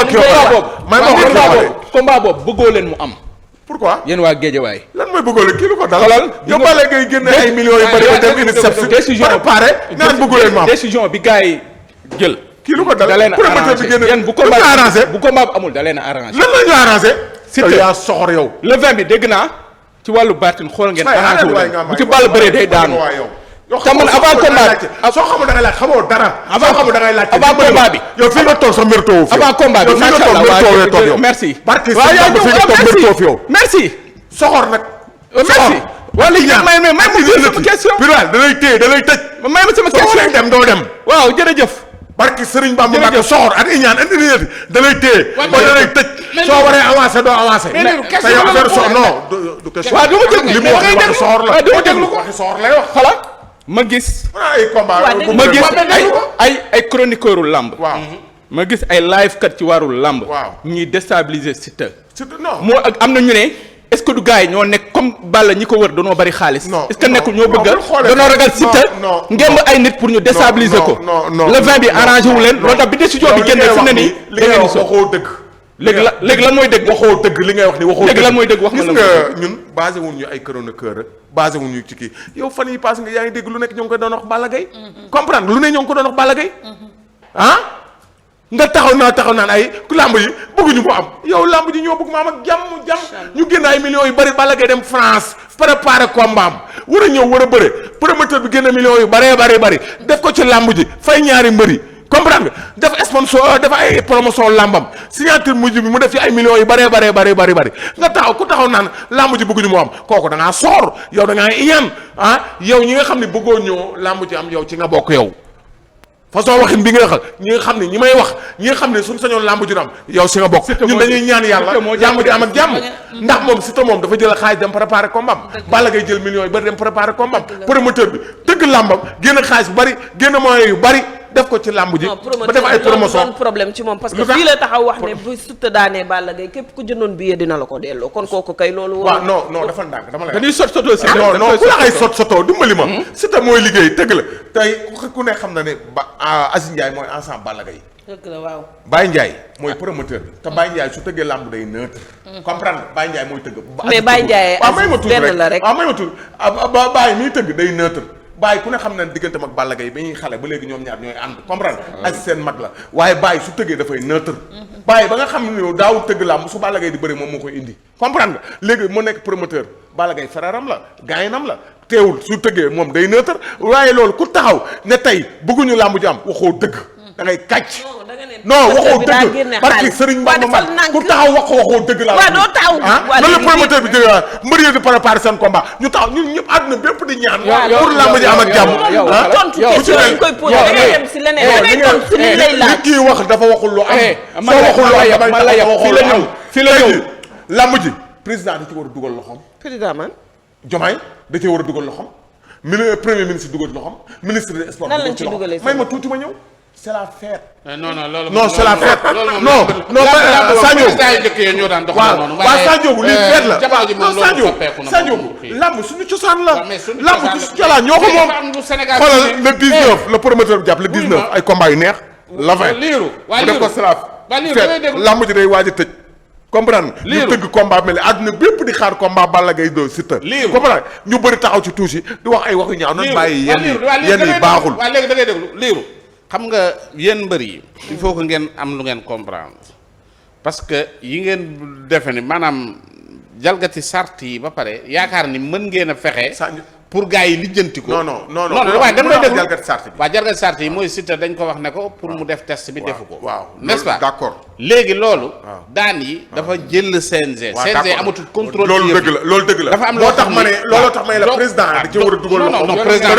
Speaker 4: ak yow may ma wax ak yow
Speaker 2: combat boobu bëggoo leen mu am
Speaker 4: pourquoi
Speaker 2: yéen waa Guédiawaye
Speaker 4: lan mooy bëggoo leen kii lu ko dal
Speaker 2: xoolal
Speaker 4: yow Balla Gaye génne ay millions yu bëri ba dem INSEP
Speaker 2: décision
Speaker 4: pare naan bëggoo leen mu am
Speaker 2: décision bi gars yi jël
Speaker 4: kii lu ko dal
Speaker 2: da leen a
Speaker 4: promoteur bi
Speaker 2: arrangé
Speaker 4: génne
Speaker 2: yéen bu combat bi amul da leen a arrangé
Speaker 4: lan la ñu arrangé
Speaker 2: Siteu
Speaker 4: yow yaa soxor yow
Speaker 2: le 20 bi dégg naa ci wàllu baatin xool ngeen
Speaker 4: waaye
Speaker 2: arrangé wu
Speaker 4: waay
Speaker 2: leen bu ci Balla bëree day daanu
Speaker 4: yow
Speaker 2: te man avant combat
Speaker 4: soo xamul da ngay laaj xamoo dara soo xamul da ngay laaj
Speaker 2: avant combat bi
Speaker 4: yow fii nga toog sa mbir toowu fi
Speaker 2: avant combat bi macha allah waaw merci
Speaker 4: barki
Speaker 2: waaw yaa
Speaker 4: fi nga toog mbir toowu fi yow
Speaker 2: merci
Speaker 4: soxor nag
Speaker 2: merci waaw léegi may ma sama question
Speaker 4: Biral da lay téye da lay tëj
Speaker 2: may ma sama
Speaker 4: soo
Speaker 2: question
Speaker 4: waree dem doo dem
Speaker 2: waaw jërëjëf
Speaker 4: barki Serigne Bamba Mbacke soxor ak iñaan andi nit da lay téye ba da lay tëj soo waree avancé doo avancé te yow affaire soxor non du question
Speaker 2: waaw du ma déglu
Speaker 4: li mu wax ni waxi soxor la
Speaker 2: du ma déglu ko
Speaker 4: waxi soxor lay wax
Speaker 2: xoolal ma gis
Speaker 4: ay combat
Speaker 2: ma gis ay chroniqueuru lamb
Speaker 4: waaw
Speaker 2: ma gis ay live kat ci warul làmb.
Speaker 4: waaw
Speaker 2: ñuy déstabiliser Siteu.
Speaker 4: Siteu non
Speaker 2: moo ak am na ñu ne est-ce que du gars yi ñoo nekk comme Balla ñi ko wër danoo bari xaalis.
Speaker 4: non
Speaker 2: est-ce que nekkul ñoo bëgg
Speaker 4: non
Speaker 2: a danoo ragal Siteu.
Speaker 4: non
Speaker 2: ngémb ay nit pour ñu déstabiliser ko. le 20 bi arrangé wu leen loolu tax bi décision bi génne fi ne nii.
Speaker 4: li ngay wax waxoo dëgg.
Speaker 2: léegi lan mooy dëgg.
Speaker 4: waxoo dëgg li ngay wax ni waxoo dëgg.
Speaker 2: léegi lan mooy dëgg wax
Speaker 4: gis nga ñun basé wuñ ñu ay chroniqueur ak basé wuñ ñu ci kii yow fan yi passé nga yaa ngi dégg lu nekk ñoo ngi ko doon wax Balla Gaye comprendre lu ne ñoo ngi ko doon wax Balla Gaye ah nga taxaw naan ay lamb yi bëgguñu mu am yow lamb ji ñoo bëgg mu am ak jàmm ñu génn ay millions yu bëri Balla Gaye dem France préparer combat am war a ñëw war a bëre promoteur bi génn millions yu bëri def ko ci lamb ji fay ñaari mbëri comprendre nga def sponsor def ay promotion lambam signature mujj bi mu def ci ay millions yu bëri nga taxaw naan lamb ji bëgguñu mu am kooku da ngaa soor yow da ngaa iñaan yow ñi nga xam ne bëggoo ñëw lamb ji am yow ci nga bokk yow façon waxin bi nga waxal ñi nga xam ne ñi may wax ñi nga xam ne suñu sañoon lamb ju am yow si nga bokk ñun dañuy ñaan yàlla lamb di am ak jàmm ndax moom Siteu moom dafa jël xaalis dem préparer combat Balla Gaye jël millions yu bëri dem préparer combat promoteur bi tëgg lambam génn xaalis bu bëri génn moyens yu bëri def ko ci lamb ji ba def ay promotion
Speaker 5: problème ci moom parce que fii la taxaw wax ne bu Siteu daanee Balla Gaye képp ku jëndoon billet dina la ko delloo kon kooku kay loolu
Speaker 4: waaw non dafa ndànk dama lay
Speaker 2: dañuy soto si
Speaker 4: non ku la ay soto dimbali ma Siteu mooy liggéey tëgg la tey ku ne xam na ne Aziz Ndiaye mooy ensemble Balla Gaye
Speaker 3: dëgg la waaw.
Speaker 4: Baye Ndiaye mooy promoteur bi te Baye Ndiaye su tëggee lamb day neutre comprendre Baye Ndiaye mooy tëgg
Speaker 5: mais Baye Ndiaye benn la rek
Speaker 4: waaw may ma tudd Baye miy tëgg day neutre Baye ku ne xam na ne digganteem ak Balla Gaye ba ñuy xale ba léegi ñoom ñaar ñooy ànd comprendre ak seen mag la waaye Baye su tëggee dafay neutre Baye ba nga xam ne daawul tëgg làmb su Balla Gaye di bëri moom moo koy indi comprendre nga léegi mu nekk promoteur Balla Gaye feraram la gaayinam la teewul su tëggee moom day neutre waaye loolu ku taxaw ne tey bëgguñu làmb ji am waxoo dëgg da ngay kàcc non waxoo dëgg parce que Serigne Bamba man ku taxaw waxoo dëgg la
Speaker 5: waaw doo taxaw
Speaker 4: nan la promoteur bi jógee mbër yi di préparer seen combat ñu taxaw ñun ñëpp àdduna bépp di ñaan pour làmb ji am ak jàmm
Speaker 5: tontu question yi koy posé da ngay dem si leneen da ngay tontu si li lay laaj
Speaker 4: li kii wax dafa waxul lu am soo waxul lu am man la yab fii la ñëw làmb ji président da ci war a dugal loxoom
Speaker 5: président man
Speaker 4: Diomaye da ci war a dugal loxoom premier ministre dugal loxoom ministre des sports
Speaker 5: nan lañ ci dugalee
Speaker 4: may ma tuuti ma ñëw c'est la fête.
Speaker 1: non loolu.
Speaker 4: non c'est la fête non Sadio waaw Sadio bu lii fête la non Sadio lamb suñu cosaan la lamb suñu cosaan ñoo ko moom xoolal le 19 le promoteur bi jàpp le 19 ay combat yu neex la 20 mu def ko c'est la fête lamb ji day waaj a tëj comprendre ñu tëgg combat mel ni àdduna bépp di xaar combat Balla Gaye 2 Siteu comprendre ñu bëri taxaw ci tuuti di wax ay waxu ñaaw nan bàyyi yenn yi baaxul
Speaker 1: waaw léegi da ngay déglu liiru xam nga yéen mbër yi il faut que ngeen am lu ngeen comprendre parce que yi ngeen defe ni maanaam jalgati sart yi ba pare yaakaar ni mën ngeen a fexe pour gars yi lijjanti ko
Speaker 4: non
Speaker 1: waaye dañ may déglu
Speaker 4: jalgati sart bi
Speaker 1: waaw jalgati sart yi mooy Siteu dañ ko wax ne ko pour mu def test bi defu ko
Speaker 4: waaw
Speaker 1: n'est-ce pas
Speaker 4: d'accord
Speaker 1: léegi loolu daan yi dafa jël CNG amatul contrôle
Speaker 4: loolu dëgg la loolu dëgg la
Speaker 1: dafa am
Speaker 4: loo tax ma ne looloo tax ma ne la président da ci war a dugal loxo
Speaker 1: non président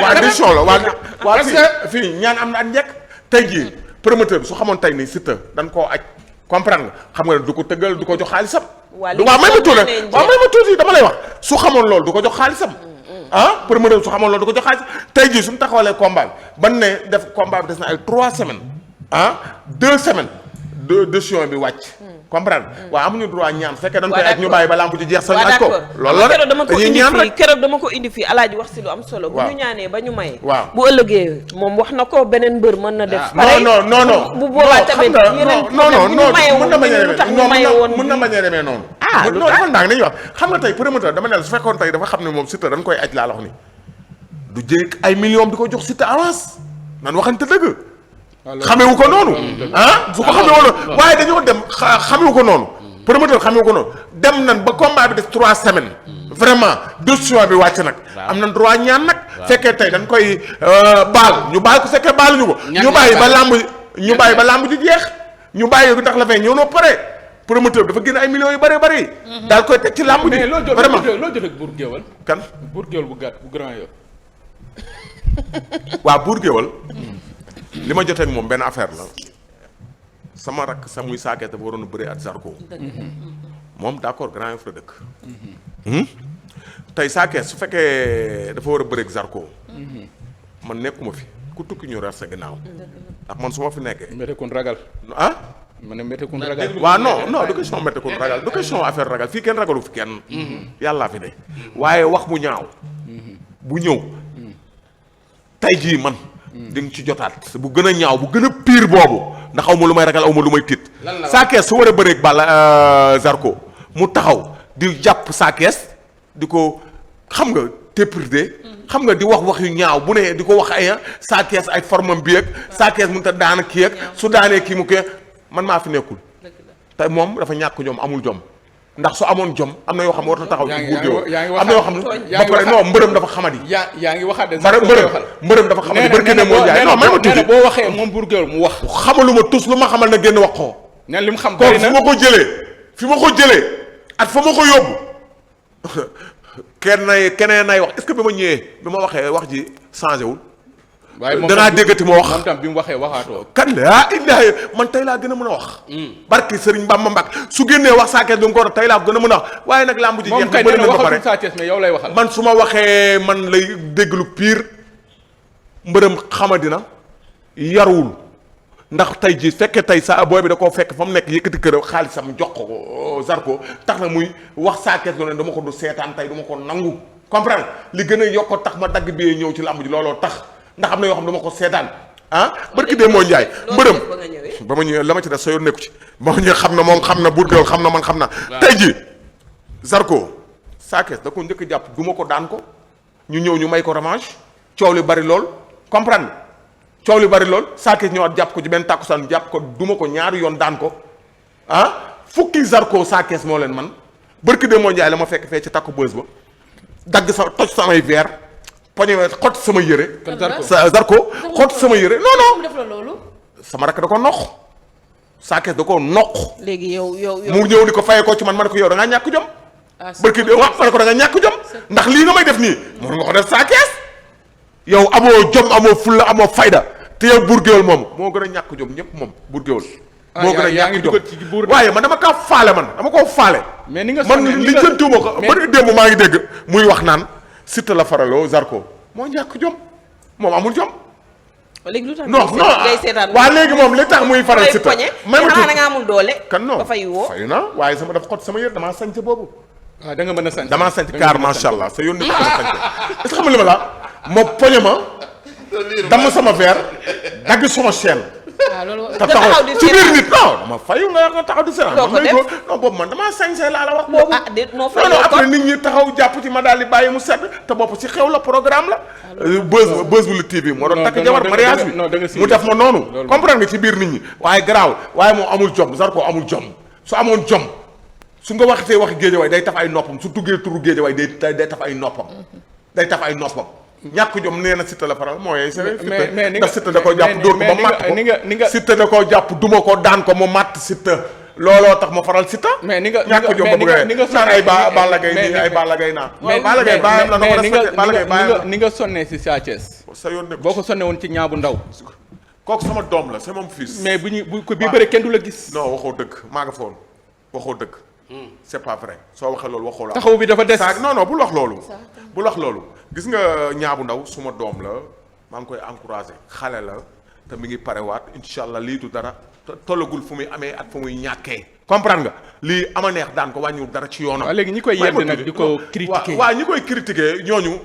Speaker 4: waa décision la waa parce que fii ñaan am na ak njëkk tey jii promoteur bi su xamoon tey ni Siteu dañ koo aj comprendre nga xam nga ne du ko tëggal du ko jox xaalisam waaw may ma tuuti dama lay wax su xamoon loolu du ko jox xaalisam promoteur bi su xamoon loolu du ko jox xaalis tey jii suñu taxawalee combat bi ban ne def combat bi des na ay 3 semaines 2 semaines décision bi wàcc comprendre waaw amuñu droit ñaan fekkee dañ koy ak ñu bàyyi ba lamb ci jeex sax ñu aj ko loolu la dañuy ñaan rek
Speaker 5: keroog dama ko indi fii alaaji wax si lu am solo bu ñu ñaanee ba ñu maye
Speaker 4: waaw
Speaker 5: bu ëllëgee moom wax na ko beneen mbër mën na def
Speaker 4: non
Speaker 5: bu boobaa tamit yeneen
Speaker 4: mën na bañ a demee mën na bañ a demee noonu non dafa ndànk dañuy wax xam nga tey promoteur dama ne la su fekkoon tey dafa xam ne moom Siteu dañ koy aj laa la wax ni du jël ay millions di ko jox Siteu avance nan waxante dëgg xamewu ko noonu su ko xamee woon waaye dañoo dem xamewu ko noonu promoteur xamewu ko noonu dem nan ba combat bi def 3 semaines vraiment décision bi wàcc nag am nañ droit ñaan nag fekkee tey dañ koy baal ñu baal ko fekkee baal ñu ko ñu bàyyi ba lamb ji jeex ñu bàyyi ndax la fay ñëw noo pare promoteur bi dafa génn ay millions yu bëree bëri daal koy teg ci lamb ji vraiment
Speaker 2: loo jot ak Bour Guéweul
Speaker 4: kan
Speaker 2: Bour Guéweul bu gàtt bu grand yo
Speaker 4: waaw Bour Guéweul li ma jotee ak moom benn affaire la sama rakk sa muy saakee dafa waroon a bëri at Zarko moom d'accord Grand Yoff la dëkk tey saakee su fekkee dafa war a bëri ak Zarko man nekkuma fi ku tukki ñu reer sa ginnaaw ndax man su ma fi nekkee
Speaker 2: mbete kun ragal
Speaker 4: ah
Speaker 2: ma ne mbete kun ragal
Speaker 4: waaw non du question métti kun ragal du question affaire ragal fii kenn ragalu fi kenn yàllaa fi de waaye wax bu ñaaw bu ñëw tey jii man di nga ci jotaat bu gën a ñaaw bu gën a pire boobu ndax aw ma lu may ragal aw ma lu may tiit Sa Thiès su war a bëreeg Balla Zarko mu taxaw di jàpp Sa Thiès di ko xam nga tépridé xam nga di wax yu ñaaw bu ne di ko wax ay Sa Thiès ay formam bi ak Sa Thiès mënut a daan kii ak su daanee kii mu kii man maa fi nekkul te moom dafa ñàkk jom amul jom ndax su amoon jom am na yoo xam ne war na taxaw ci buur géew am na yoo xam ne ba pare non mbërëm dafa xamadi
Speaker 2: yaa ngi waxaat de
Speaker 4: mbërëm dafa xamadi barki ne moo jaay non may ma tuuti
Speaker 2: boo waxee moom buur géew mu wax
Speaker 4: xamalu ma tus lu ma xamal na génn wax ko
Speaker 2: ne li mu xam
Speaker 4: kooku fi ma ko jëlee at fa ma ko yóbbu keneen nay wax est-ce que bi ma ñëwee bi ma waxee wax ji changé wul
Speaker 2: waaye moom
Speaker 4: danaa déggati ma wax
Speaker 2: moom tam bi mu waxee waxaatoo
Speaker 4: kan la illaahi man tey laa gën a mën a wax barki Sëriñ Bamba Mbàkke su génnee wax Sa Thiès bi mu ko tey laa gën a mën a wax waaye nag làmb ji jeex na bëri na ba pare
Speaker 2: Sa Thiès mais yow lay waxal
Speaker 4: man su ma waxee man lay dégg lu pire mbërëm xamadina yaruwul ndax tey ji fekkee tey sa booy bi da koo fekk fa mu nekk yëkkati këram xaalisam jox ko Zarko tax na muy wax Sa Thiès lu ne dama ko du seetaan tey dama ko nangu comprendre li gën a yokko tax ma dagg bi ñëw ci làmb ji looloo tax ndax am na yoo xam ne dama ko seetaan barki dee moo njaay mbërëm ba ma ñëwee la ma ci def sa yoon nekku ci ba ma ñëwee xam na moom xam na burgéwal xam na man xam na tey ji Zarko Sa Thiès da ko njëkk jàpp duma ko daan ko ñu ñëw ñu may ko revanche coow li bari lool comprendre coow li bari lool Sa Thiès ñëwaat jàpp ko ci benn tàkkusaan jàpp ko duma ko ñaari yoon daan ko fukki Zarko Sa Thiès moo leen man barki dee moo njaay la ma fekk fee ci takku bës ba dagg sa toj samay verre poñe xott sama yére. Zarko xott sama yére non
Speaker 3: def la loolu.
Speaker 4: sama rakk da ko noq. Sa Thiès da koo noq.
Speaker 5: léegi yow
Speaker 4: mu ñëw di ko fayee ko ci man ma ne ko yow da ngaa ñàkk jom. barki de wax ma ne ko da nga ñàkk jom. ndax lii nga may def nii. mën nga ko def Sa Thiès. yow amoo jom amoo fulla amoo fayda te yow buur géwél moom moo gën a ñàkk jom ñëpp moom buur géwél. moo gën a ñàkk jom waaye man dama kaa faale man dama koo faale.
Speaker 2: mais ni nga
Speaker 4: man li jëntuwuma ko ba démb maa ngi dégg muy wax naan Siteu la faraloo Zarko moo ñàkk jom moom amul jom.
Speaker 5: léegi lu tax
Speaker 4: non waa léegi moom li tax muy faral Siteu
Speaker 5: may ma da nga amul doole.
Speaker 4: kan non
Speaker 5: ba fay woo
Speaker 4: fayu na waaye sama daf xot sama yër damaa sañse boobu.
Speaker 2: waaw da nga mën a sañse
Speaker 4: damaa sañse car macha allah sa yoon ni ma sañse est-ce que xam nga li ma la ma poñe ma dama sama verre dagg sama chaîne. te taxaw ci biir nit non dama fayu nga taxaw di seetaan non boobu man damaa sañse laa la wax boobu non après nit ñi taxaw jàpp ci ma daal di bàyyi mu sedd te bopp ci xew la programme la buzz bu lu TV moo doon takk jabar mariage bi mu def ma noonu comprendre nga ci biir nit ñi waaye garaaw waaye moom amul jom Zarko amul jom su amoon jom su nga waxtee wax géejawaay day taf ay noppam su tuggee turu géejawaay day taf ay noppam day taf ay noppam ñàkk jom nee na Siteu la faral mooy
Speaker 2: mais ni nga
Speaker 4: Siteu da koo jàpp dóor ko ba matt ko Siteu da koo jàpp duma ko daan ko mu matt Siteu looloo tax ma faral Siteu
Speaker 2: mais ni nga
Speaker 4: ñàkk jom ba bëgg naan ay Balla Gaye nii ay Balla Gaye naan Balla Gaye bàyyam la na ko respecté Balla Gaye bàyyam la
Speaker 2: ni nga sonnee si Sa Thiès
Speaker 4: sa yoon nekk
Speaker 2: boo ko sonne woon ci ñaabu ndaw
Speaker 4: kooku sama doom la c'est mon fils
Speaker 2: mais bu bëre kenn du la gis
Speaker 4: non waxoo dëgg maa nga foon waxoo dëgg c'est pas vrai soo waxee loolu waxoo la
Speaker 2: taxaw bi dafa des
Speaker 4: non non bul wax loolu bul wax loolu gis nga ñaabu ndaw suma doom la maa ngi koy encouragé xale la te mi ngi parewaat incha allah lii du dara tollagul fu muy amee ak fu muy ñàkkee comprendre nga lii ama neex daan ko wàññiwul dara ci yoonam.
Speaker 2: waaw léegi ñi koy yedd nag di ko critiquer
Speaker 4: waaw ñi koy critiquer ñooñu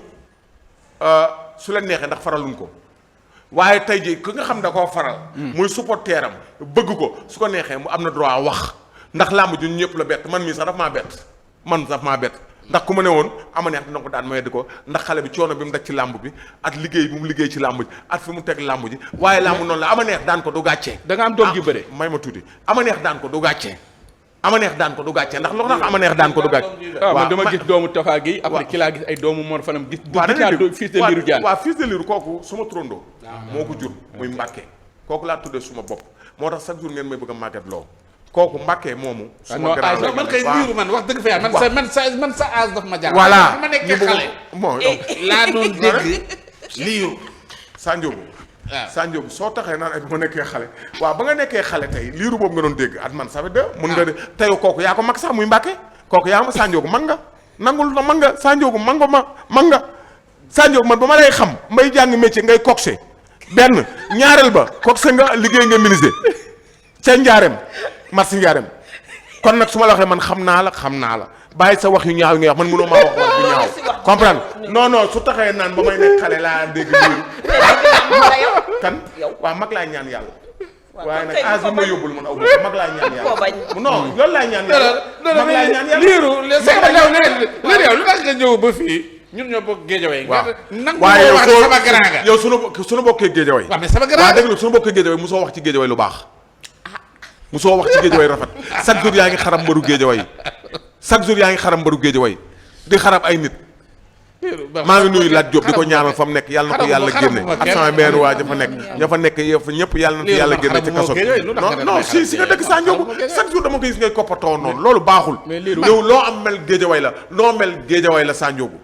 Speaker 4: su leen neexee ndax faraluñ ko waaye tey jii ki nga xam da koo faral. muy supporteram bëgg ko su ko neexee mu am na droit wax ndax làmb ji ñëpp la bett man mii sax daf maa bett. ndax ku ma ne woon ama neex dina ko daan ma yedd ko ndax xale bi coono bi mu daj ci làmb bi at liggéey bi mu liggéey ci làmb ji at fi mu teg làmb ji waaye làmb noonu la ama neex daan ko du gàccee
Speaker 2: da nga am doom ji bëre
Speaker 4: may ma tuuti ama neex daan ko du gàccee ndax lu tax ama neex daan ko du gàccee
Speaker 2: waaw man dama gis doomu Tafa Gueye après ki laa gis ay doomu Mor Fanam gis fils de Lirou Diane
Speaker 4: waaw fils de Lirou kooku suma trondo moo ko jur muy Mbàkke kooku laa tuddee suma bopp moo tax chaque jour ngeen may bëgg a màgget loo kooku Mbàkke moomu.
Speaker 1: suma grand man kay liiru man wax dëgg fa yàlla man sa âge daf ma jaar.
Speaker 4: voilà
Speaker 1: ma nekkee xale.
Speaker 4: bon
Speaker 1: laa doon dégg liiru.
Speaker 4: Sanjogu. waaw Sanjogu soo taxee naan ay ba ma nekkee xale waaw ba nga nekkee xale tey liiru boobu nga doon dégg at man ça fait deux. mun nga de tey kooku yaa ko mag sax muy Mbàkke kooku yaa ma Sanjogu mag nga nangul na mag nga Sanjogu mag nga Sanjogu man ba ma lay xam mbay jàng métier ngay coxé benn ñaareel ba kook sa nga liggéey nga ministre ca njaareem marché njaareem kon nag su ma la waxee man xam naa la bàyyi sa wax yu ñaaw yi ngay wax man mënoo maa wax wax bu ñaaw comprendre non su taxee naan ba may nekk xale laa dégg liiru kan waaw mag laa ñaan yàlla waaye nag âge bi ma yóbbul man aw mag laa ñaan yàlla non loolu laa ñaan yàlla mag laa ñaan yàlla
Speaker 1: liiru yow lu tax nga ñëw ba fii ñun ñoo bokk géejaway
Speaker 4: waaye yow sunu bokkee géejaway
Speaker 1: waaw mais sama grand
Speaker 4: waaw dégg sunu bokkee géejaway musoo wax ci géejaway lu baax musoo wax ci géejaway rafet chaque jour yaa ngi xaram mbaru géejaway chaque jour yaa ngi xaram mbaru géejaway di xarab ay nit maa ngi nuyu Lat Diop di ko ñaanal fa mu nekk yàlla na ko yàlla génne ak sama benn waa ña fa nekk ñëpp yàlla na ko yàlla génne ci kaso non si nga dëkk saa njóobu chaque jour dama ko gis ngay koppatoo noonu loolu baaxul yow loo am mel géejaway la loo mel géejaway la saa njóobu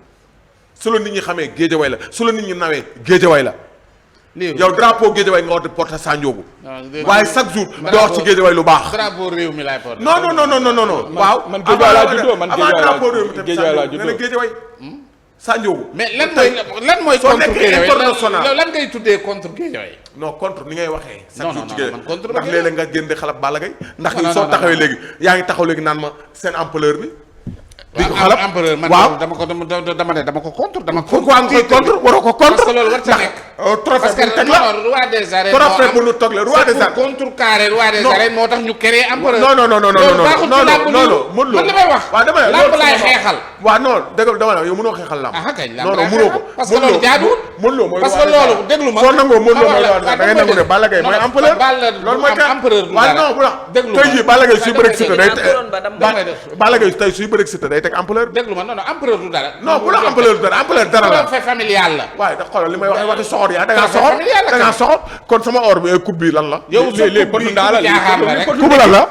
Speaker 4: su la nit ñi xamee géejaway la su la nit ñi nawee géejaway la yow drapeau géejaway nga war di porter saa njóobu waaye chaque jour doo wax ci géejaway lu baax
Speaker 1: drapeau réew mi laay porter
Speaker 4: non waaw
Speaker 2: man géejaway laa juddoo man
Speaker 4: drapeau réew mi tamit géejaway saa njóobu
Speaker 1: mais lan mooy contre Guédiawaye lan ngay tuddee contre Guédiawaye
Speaker 4: non contre ni ngay waxee
Speaker 1: non
Speaker 4: ndax léeg-léeg nga génn di xalab Balla Gaye ndax soo taxawee léegi yaa ngi taxaw léegi naan ma seen ampleur bi di ko xalab
Speaker 1: empereur man
Speaker 4: waaw
Speaker 1: dama ko contre
Speaker 4: pourquoi nga koy contre waroo ko contre
Speaker 1: parce que loolu war ta nekk
Speaker 4: trophée bu teg la
Speaker 1: roi des arènes
Speaker 4: trophée bu nu toog la roi des arènes
Speaker 1: contre carré roi des arènes moo tax ñu créé empereur
Speaker 4: non
Speaker 1: man li may wax
Speaker 4: waaw dama
Speaker 1: lamb laay xeexal
Speaker 4: waaw non dégg dama la yow mënoo xeexal lamb
Speaker 1: kañ
Speaker 4: non mënoo ko
Speaker 1: parce que loolu jaaduwul
Speaker 4: mën loo mooy
Speaker 1: parce que loolu déglu ma
Speaker 4: soo nangoo mën loo mooy da ngay nangu ne Balla Gaye mooy empereur loolu mooy
Speaker 1: empereur
Speaker 4: waaw non bu la tey jii Balla Gaye suy bëreeg Siteu day Balla Gaye tey suy bëreeg Siteu day teg empereur
Speaker 1: déglu ma non empereur du dara
Speaker 4: non bu la empereur dara la
Speaker 1: fait familial la
Speaker 4: waaye da xoolal li may wax waxi soxor yaa da ngaa soxor kon sama or bi coupe bi lan la
Speaker 1: yow léegi potu ndaal la
Speaker 4: coupe lan la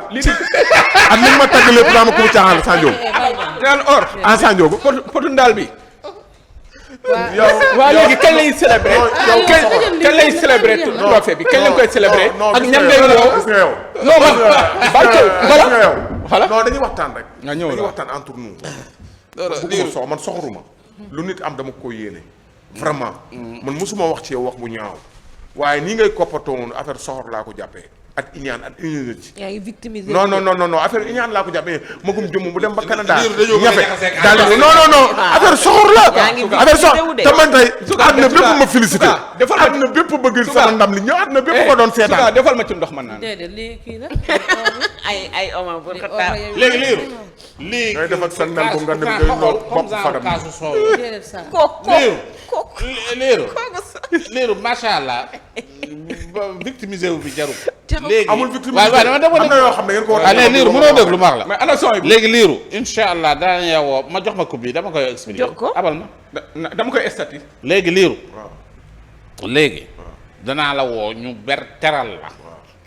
Speaker 4: ak ni ma tagg lépp daa ma coupe caaxaan la Sanjoogu
Speaker 2: naan or
Speaker 4: en Sanjoogu
Speaker 2: potu ndaal bi
Speaker 4: yow
Speaker 2: waa léegi kañ lay célébrer kañ lay célébrer trophée bi kañ lañ koy célébrer ak ñan ngay woo
Speaker 4: gis nga yow
Speaker 2: non man barke
Speaker 4: gis nga yow
Speaker 2: voilà
Speaker 4: non dañuy waxtaan rek
Speaker 2: nga ñëw
Speaker 4: dañuy waxtaan entre nous bëgguma sox man soxoruma lu nit am dama ko yéene vraiment man mosuma wax ci yow wax bu ñaaw waaye nii ngay koppatoo woon affaire soxor laa ko jàppee ak iñaan ak iñaan
Speaker 5: yaa ngi victimisé.
Speaker 4: non affaire iñaan laa ko jàppee magum jëmm bu dem ba Canada ñafe daal non affaire soxor la affaire soxor te man tey àdduna bépp ma félicité àdduna bépp bëgg sama ndam li ñëw àdduna bépp ko doon seetaan
Speaker 2: defal ma ci ndox man naan
Speaker 3: déedéet lii kii la.
Speaker 5: ay Omar bu xataa.
Speaker 1: léegi liiru lii
Speaker 4: ngay def ak sa nen bu nga dem ngay noot bopp fadam
Speaker 3: déedéet saa.
Speaker 1: liiru macha allah victimisé wu bi jaru
Speaker 5: léegi
Speaker 4: amul victime
Speaker 1: waaw dama
Speaker 4: am na yoo xam ne ngeen ko war a
Speaker 1: liiru mënoo déglu ma wax la
Speaker 2: mais ana son bi
Speaker 1: léegi liiru incha allah danañ woo ma jox ma coupe bi dama koy expliquer
Speaker 5: jox ko
Speaker 1: abal ma
Speaker 2: dama koy stati
Speaker 1: léegi liiru léegi danaa la woo ñu ber teral la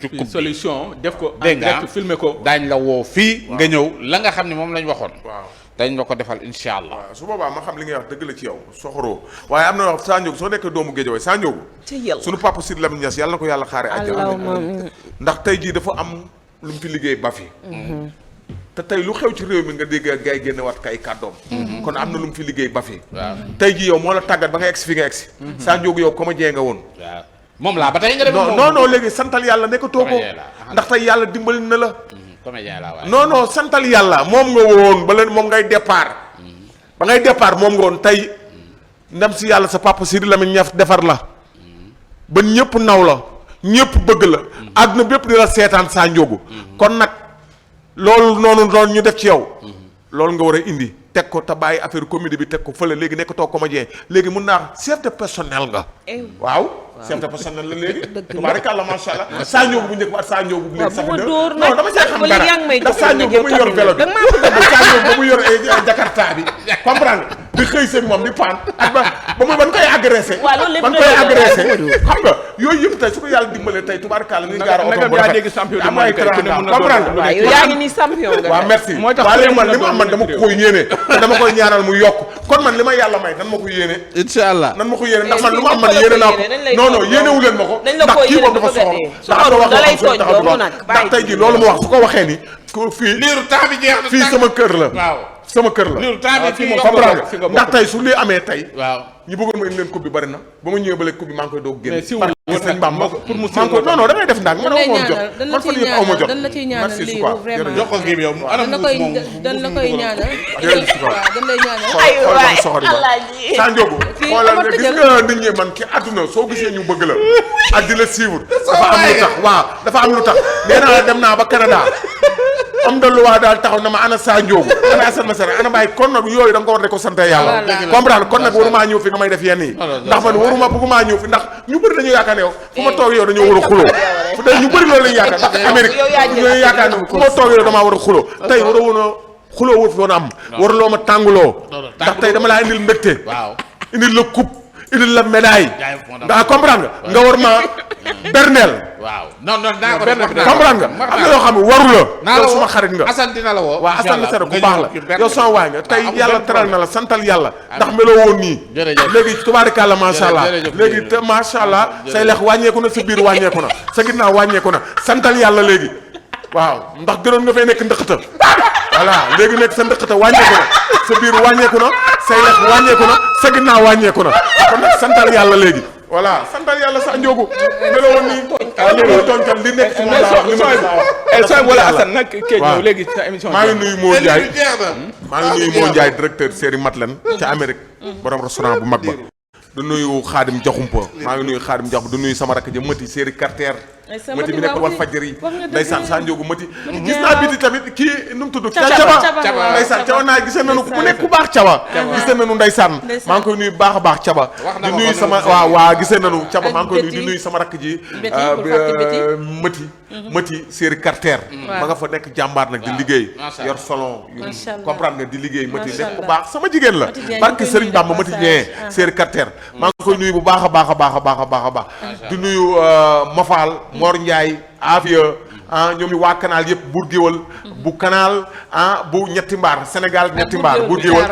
Speaker 1: ci coupe bi
Speaker 2: solution def ko en
Speaker 1: dégg nga
Speaker 2: direct filmer ko
Speaker 1: daañ la woo fii nga ñëw la nga xam ne moom lañ waxoon
Speaker 4: waaw
Speaker 1: dañ la ko defal incha allah
Speaker 4: waaw su boobaa ma xam li ngay wax dëgg la ci yow soxoroo waaye am na yoo xam Sanjoogu soo nekkee doomu Géejawaay Sanjoogu
Speaker 5: ci yàlla
Speaker 4: sunu papa Sidy Lamine Niass yàlla na ko yàlla xaare àjjana ndax tey jii dafa am lu mu fi liggéey ba fi te tey lu xew ci réew mi nga dégg gars yi génne wat kay kàddoom kon am na lu mu fi liggéey ba fi
Speaker 1: waaw
Speaker 4: tey jii yow moo la tàggat ba nga egsi fi nga egsi Sanjoogu yow comédien nga woon
Speaker 1: waaw moom laa ba tey nga def
Speaker 4: non léegi santal yàlla nekkatoo ko
Speaker 1: Comédien la.
Speaker 4: ndax tey yàlla dimbali na la
Speaker 1: comédien laa waaye
Speaker 4: non santal yàlla moom nga woon ba leen moom ngay départ ba ngay départ moom nga woon tey ndem si yàlla sa papa Sidy Lamine Niass defar la ba ñëpp naw la ñëpp bëgg la àdduna bépp di la seetaan Sanjoogu kon nag loolu noonu ñu def ci yow loolu nga war a indi teg ko te bàyyi affaire comédie bi teg ko fële léegi nekkatoo comédien léegi mun naa chef de personnel nga waaw chef de personnel la léegi tubaarikàlla macha allah Sanjoogu bu njëkk ba ak Sanjoogu bu léegi sax non dama cee xam dara ndax Sanjoogu ba muy yor vélo bi Sanjoogu ba muy yor Jakarta bi comprendre di xëy seen moom di paan ak ba muy ban koy agressé ban koy agressé xam nga yooyu yëpp tey su ko yàlla dimbalee tey tubaarikàlla ni gaara oto bu rafet am ay comprendre
Speaker 5: waaw yow yaa ngi ni champion nga.
Speaker 4: waaw merci
Speaker 2: mooy tax
Speaker 4: waaye léegi man li ma am man dama ko koy yéene te dama koy ñaanal mu yokk kon man li ma yàlla may nan ma ko yéene
Speaker 1: incha allah
Speaker 4: nan ma ko yéene ndax man lu ma am man yéene naa ko non yéenewu leen ma ko
Speaker 5: dañ la
Speaker 4: ndax
Speaker 5: ko
Speaker 4: kii moom
Speaker 5: yéene
Speaker 4: dafa
Speaker 5: dafa
Speaker 4: soxor
Speaker 5: da lay tooñ
Speaker 4: taxaw
Speaker 5: doomu nag
Speaker 4: ndax tey jii loolu mu wax su ko waxee ni ko fii
Speaker 1: liiru temps bi jeex na
Speaker 4: fii sama kër la
Speaker 1: waaw
Speaker 4: sama kër la
Speaker 1: liiru temps bi fii
Speaker 2: moom
Speaker 4: comprendre nga ndax tey su lii amee tey
Speaker 1: waaw
Speaker 4: ñi bëggoon ma indi leen coupe bi bari na ba ma ñëwee ba léegi coupe bi maa ngi koy doog génn.
Speaker 2: mais siw
Speaker 4: gis nañ Bamba
Speaker 2: pour mu
Speaker 4: maa ngi koy non da ngay def ndànk man aw ma jot man fan yëpp aw ma jot
Speaker 3: dañ la ciy ñaanal
Speaker 4: merci
Speaker 3: lii
Speaker 4: quoi
Speaker 3: vraiment
Speaker 1: jox ko kii bi yow
Speaker 3: dañ la koy dañ la koy ñaanal waaw dañ lay ñaanal
Speaker 5: ay waay
Speaker 4: soxori
Speaker 5: Alaaji
Speaker 4: Sa Ndiogou
Speaker 3: Fii
Speaker 4: xoolal
Speaker 3: amatu
Speaker 4: gis
Speaker 3: jël.
Speaker 4: nga nit ñi man ki àdduna soo gisee ñu bëgg la ak di la suivre dafa am lu tax waaw dafa am lu tax nee naa la dem naa ba Canada am da lu waa daal taxaw na ma ana Sa Ndiogou ana Assane Masara ana Baye kon nag yooyu da nga ko war de ko sant yàlla comprendre kon nag waruma ñëw fi nga may def yenn yi ndax man waruma bëgguma ñëw fi ndax ñu bëri dañu yaakaar ne yow fu ma toog yow dañoo war a xuloo fu day ñu bëri loolu lañu yaakaar ndax Amérique ñooy yaakaar ne fu ma toog yow damaa war a xuloo tey war a woon a xuloo wut fi woon a am waruloo ma tànguloo ndax tey dama laa indil mbégte
Speaker 1: waaw
Speaker 4: indil la coupe indil la médaille nga comprendre nga war ma berneel
Speaker 1: waaw non naa ko
Speaker 4: comprendre nga am na yoo xam ne waru la yow suma xarit nga
Speaker 1: Assane dina la woo
Speaker 4: waaw Assane Masara ku baax la yow sama waay nga tey yàlla teral na la santal yàlla ndax meloo woon nii léegi tubaarikàlla macha allah léegi te macha allah say lex wàññeeku na sa biir wàññeeku na sa ginnaaw wàññeeku na santal yàlla léegi waaw ndax gënoon nga fay nekk ndëqata voilà léegi nekk sa ndëqata wàññeeku na sa biir wàññeeku na say lex wàññeeku na sa ginnaaw wàññeeku na kon nag santal yàlla léegi voilà santal yàlla Sa Ndiogou meloo woon nii léegi tooñkat li nekk ci moom laa wax li ma wax
Speaker 2: sooy wala Assane nag kee ñëw léegi sa émission
Speaker 4: maa ngi nuyu Mo Ndiaye maa ngi nuyu Mo Ndiaye directeur série Matlen ca Amérique borom restaurant bu mag ba du nuyu Xaadim Jaxumpa maa ngi nuyu Xaadim Jaxumpa du nuyu sama rakk ja Mati série Carter Mati mi nekk wal fajar yi ndeysaan Sa Ndiogou Mati gis naa biti tamit kii nu mu tudd Caba ndeysaan Caba naa gisee nañu mu nekk ku baax Caba gisee nañu ndeysaan maa ngi koy nuyu baax a baax Caba di nuyu sama waa gisee nañu Caba maa ngi koy nuyu di nuyu sama rakk ji Mati série Carter ma nga fa nekk jàmbaar nag di liggéey yor salon yu comprendre nga di liggéey Mati nekk ku baax sama jigéen la barke Serigne Bamba Mati ñee série Carter maa ngi koy nuyu bu baax a baax a baax a baax a baax a baax di nuyu Mafal Mor Ndiaye Afia ñoom yi waa canal yëpp Bour Guéweul bu canal bu ñetti mbaar Sénégal ñetti mbaar Bour Guéweul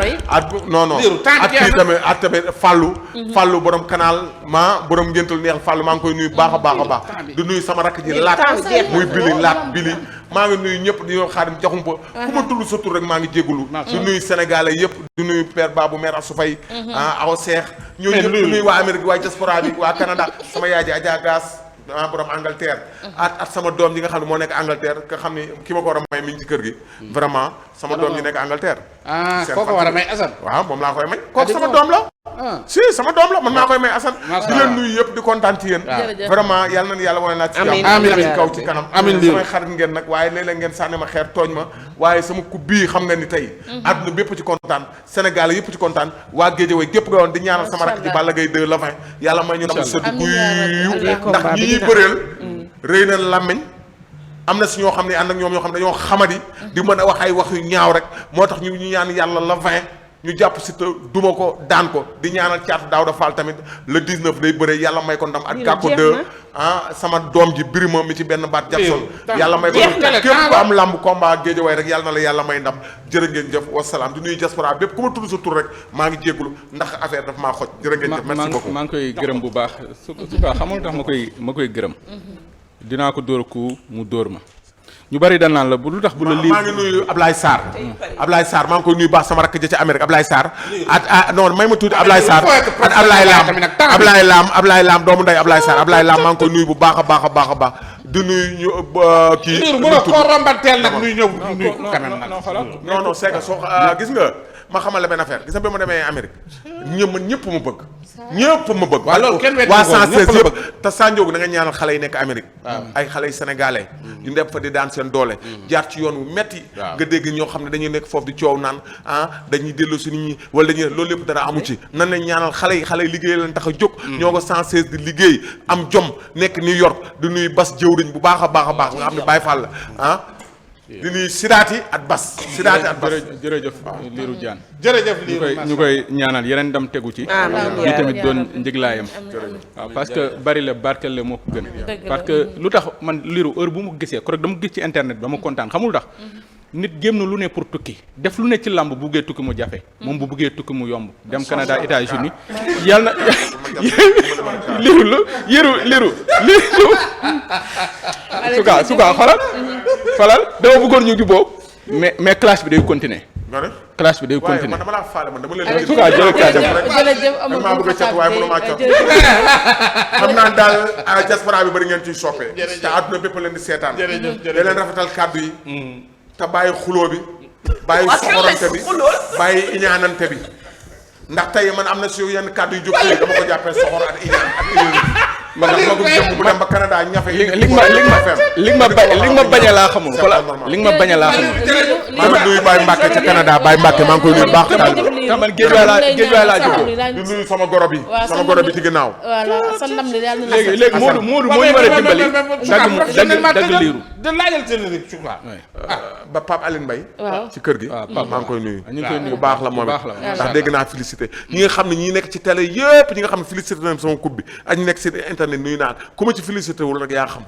Speaker 4: non at kii tamit Fallou borom canal borom ngéntal neex Fallou maa ngi koy nuyu baax a baax a baax di nuyu sama rakk ji laat muy Bili maa ngi nuyu ñëpp di ñoo Xaadim Jaxumpa ku ma tudd sa tur rek maa ngi jégalu di nuyu sénégalais yëpp di nuyu père Babou mère Assou Faye aw Seex ñooñu ñëpp di nuyu waa Amérique waa diaspora bi waa Canada sama yaay ji Adja Gass borom Angleterre at sama doom ji nga xam ne moo nekk Angleterre nga xam ne ki ma ko war a may mi ngi ci kër gi vraiment sama doom ji nekk Angleterre
Speaker 1: koo ko war a may Assane
Speaker 4: waaw moom laa koy may kooku sama doom la si sama doom la man maa koy may Assane di leen nuyu yëpp di kontaan ci yéen vraiment yàlla na yàlla wane naa ci jàmm ci kaw ci kanam samay xarit ngeen nag waaye léeg-léeg ngeen sànni ma xeer tooñ ma waaye sama coupe bii xam nga ni tey àdduna bépp ci kontaan Sénégal yëpp ci kontaan waa Guédiawaye gépp nga woon di ñaanal sama rakk ji Balla Gaye 2 la 20 yàlla may ñu nam sëdd guyu ndax ñi ñuy bëreel rëy na làmmiñ am na si ñoo xam ne ànd ak ñoom ñoo xam ne dañoo xamadi di mën a wax ay wax yu ñaaw rek moo tax ñu ñaan yàlla la 20 ñu jàpp si te duma ko daan ko di ñaanal caatu Daouda Fall tamit le 19 day bëre yàlla may ko ndam ak Gàkko 2 sama doom ji Birima mi ci benn baat Jackson yàlla may ko ndam képp ko am làmb combat Guédiawaye rek yàlla na la yàlla may ndam jërë ngeen jëf wasalaam di nuyu diaspora bépp ku ma tudd sa tur rek maa ngi jéggulu ndax affaire daf maa xoj jërë ngeen jëf merci beaucoup
Speaker 2: maa ngi koy gërëm bu baax su xamul tax ma koy gërëm dinaa ko dóor ku mu dóor ma ñu bari dañ naan la bu lu tax bu la lii
Speaker 4: maa ngi nuyu Ablaye Sarr maa ngi koy nuyu baax sama rakk ja ca Amérique Ablaye Sarr non may ma tuuti Ablaye Sarr ak Ablaye Lam doomu nday Ablaye Sarr Ablaye Lam maa ngi koy nuyu bu baax a baax a baax a baax di nuyu ñu kii
Speaker 1: liir bu la ko rombateel nag nuy ñëw nuyu quand même nag
Speaker 4: non c'est que soo gis nga ma xamal la benn affaire gis nga ba ma demee Amérique ñëpp ma bëgg
Speaker 1: waaw loolu kenn weddi
Speaker 4: waa 116 yëpp te Sa Ndiogou da nga ñaanal xale yi nekk Amérique ay xale yu sénégalais ñu dem fa di daan seen doole jaar ci yoon wu metti nga dégg ñoo xam ne dañuy nekk foofu di coow naan dañuy dellu si nit ñi wala dañuy loolu lépp dara amu ci nan lañ ñaanal xale yi liggéey leen tax a jóg ñoo ko 116 di liggéey am jom nekk New York di nuy bas jëwriñ bu baax a baax a baax nga xam ne Baye Fall la di nuyu Sidaati at Bas
Speaker 2: jërëjëf Lirou Diane
Speaker 1: jërëjëf
Speaker 2: ñu koy ñaanal yeneen ndam tegu ci lii tamit doon njëglaayam waaw parce que bari la barkeel la moo ko gën parce que lu tax man Lirou heure bu mu gisee ko rek dama gis ci internet bi dama kontaan xamul tax nit géem na lu ne pour tukki def lu ne ci làmb bu buggee tukki mu jafe moom bu buggee tukki mu yomb dem Canada États-Unis yàlla na liru suka xolal dama bëggoon ñu juboo mais classe bi day continuer classe bi day
Speaker 4: waaye man
Speaker 2: continuer.
Speaker 4: dama laa faale man dama leen.
Speaker 2: en tout cas
Speaker 3: jërëjëf Omar
Speaker 4: maa bëgg a cat waaye mënuma cat. xam naa daal diaspora bi bari ngeen ciy soppee. te àdduna bépp leen di seetaan. da leen rafetal kàddu yi. te bàyyi xuloo bi. bàyyi soxorante bi bàyyi iñaanante bi. ndax tey man am na si yenn kàddu yu jóg fii dama ko jàppee soxor ak iñaan ak iñaan. ma nga magum jëm bu dem ba Canada ñafe.
Speaker 2: li nga ma bañ a laa xamul voilà li nga ma bañ a laa xamul.
Speaker 4: maa ngi nuyu Baye Mbacke ca Canada Baye Mbacke maa ngi koy nuyu baax.
Speaker 2: man géej waay laa jógee.
Speaker 4: di nuyu sama goro bi. sama goro bi ci ginnaaw.
Speaker 3: voilà sa ndam li daal na
Speaker 2: léegi Modou moo ñu war a dimbali. dagg liiru.
Speaker 1: de laajal seen rek su
Speaker 4: ba Pape Aline Mbaye.
Speaker 3: waaw
Speaker 4: ci kër gi.
Speaker 2: waaw
Speaker 4: maa ngi koy nuyu.
Speaker 2: ñu ngi koy nuyu
Speaker 4: bu baax la moom
Speaker 2: bu baax la
Speaker 4: ndax dégg naa félicité ñi nga xam ne ñi nekk ci télé yëpp ñi nga xam ne félicité nañ sama coupe bi ak ñi nekk ci internet nuyu naa ku ma ci félicité wul rek yaa xam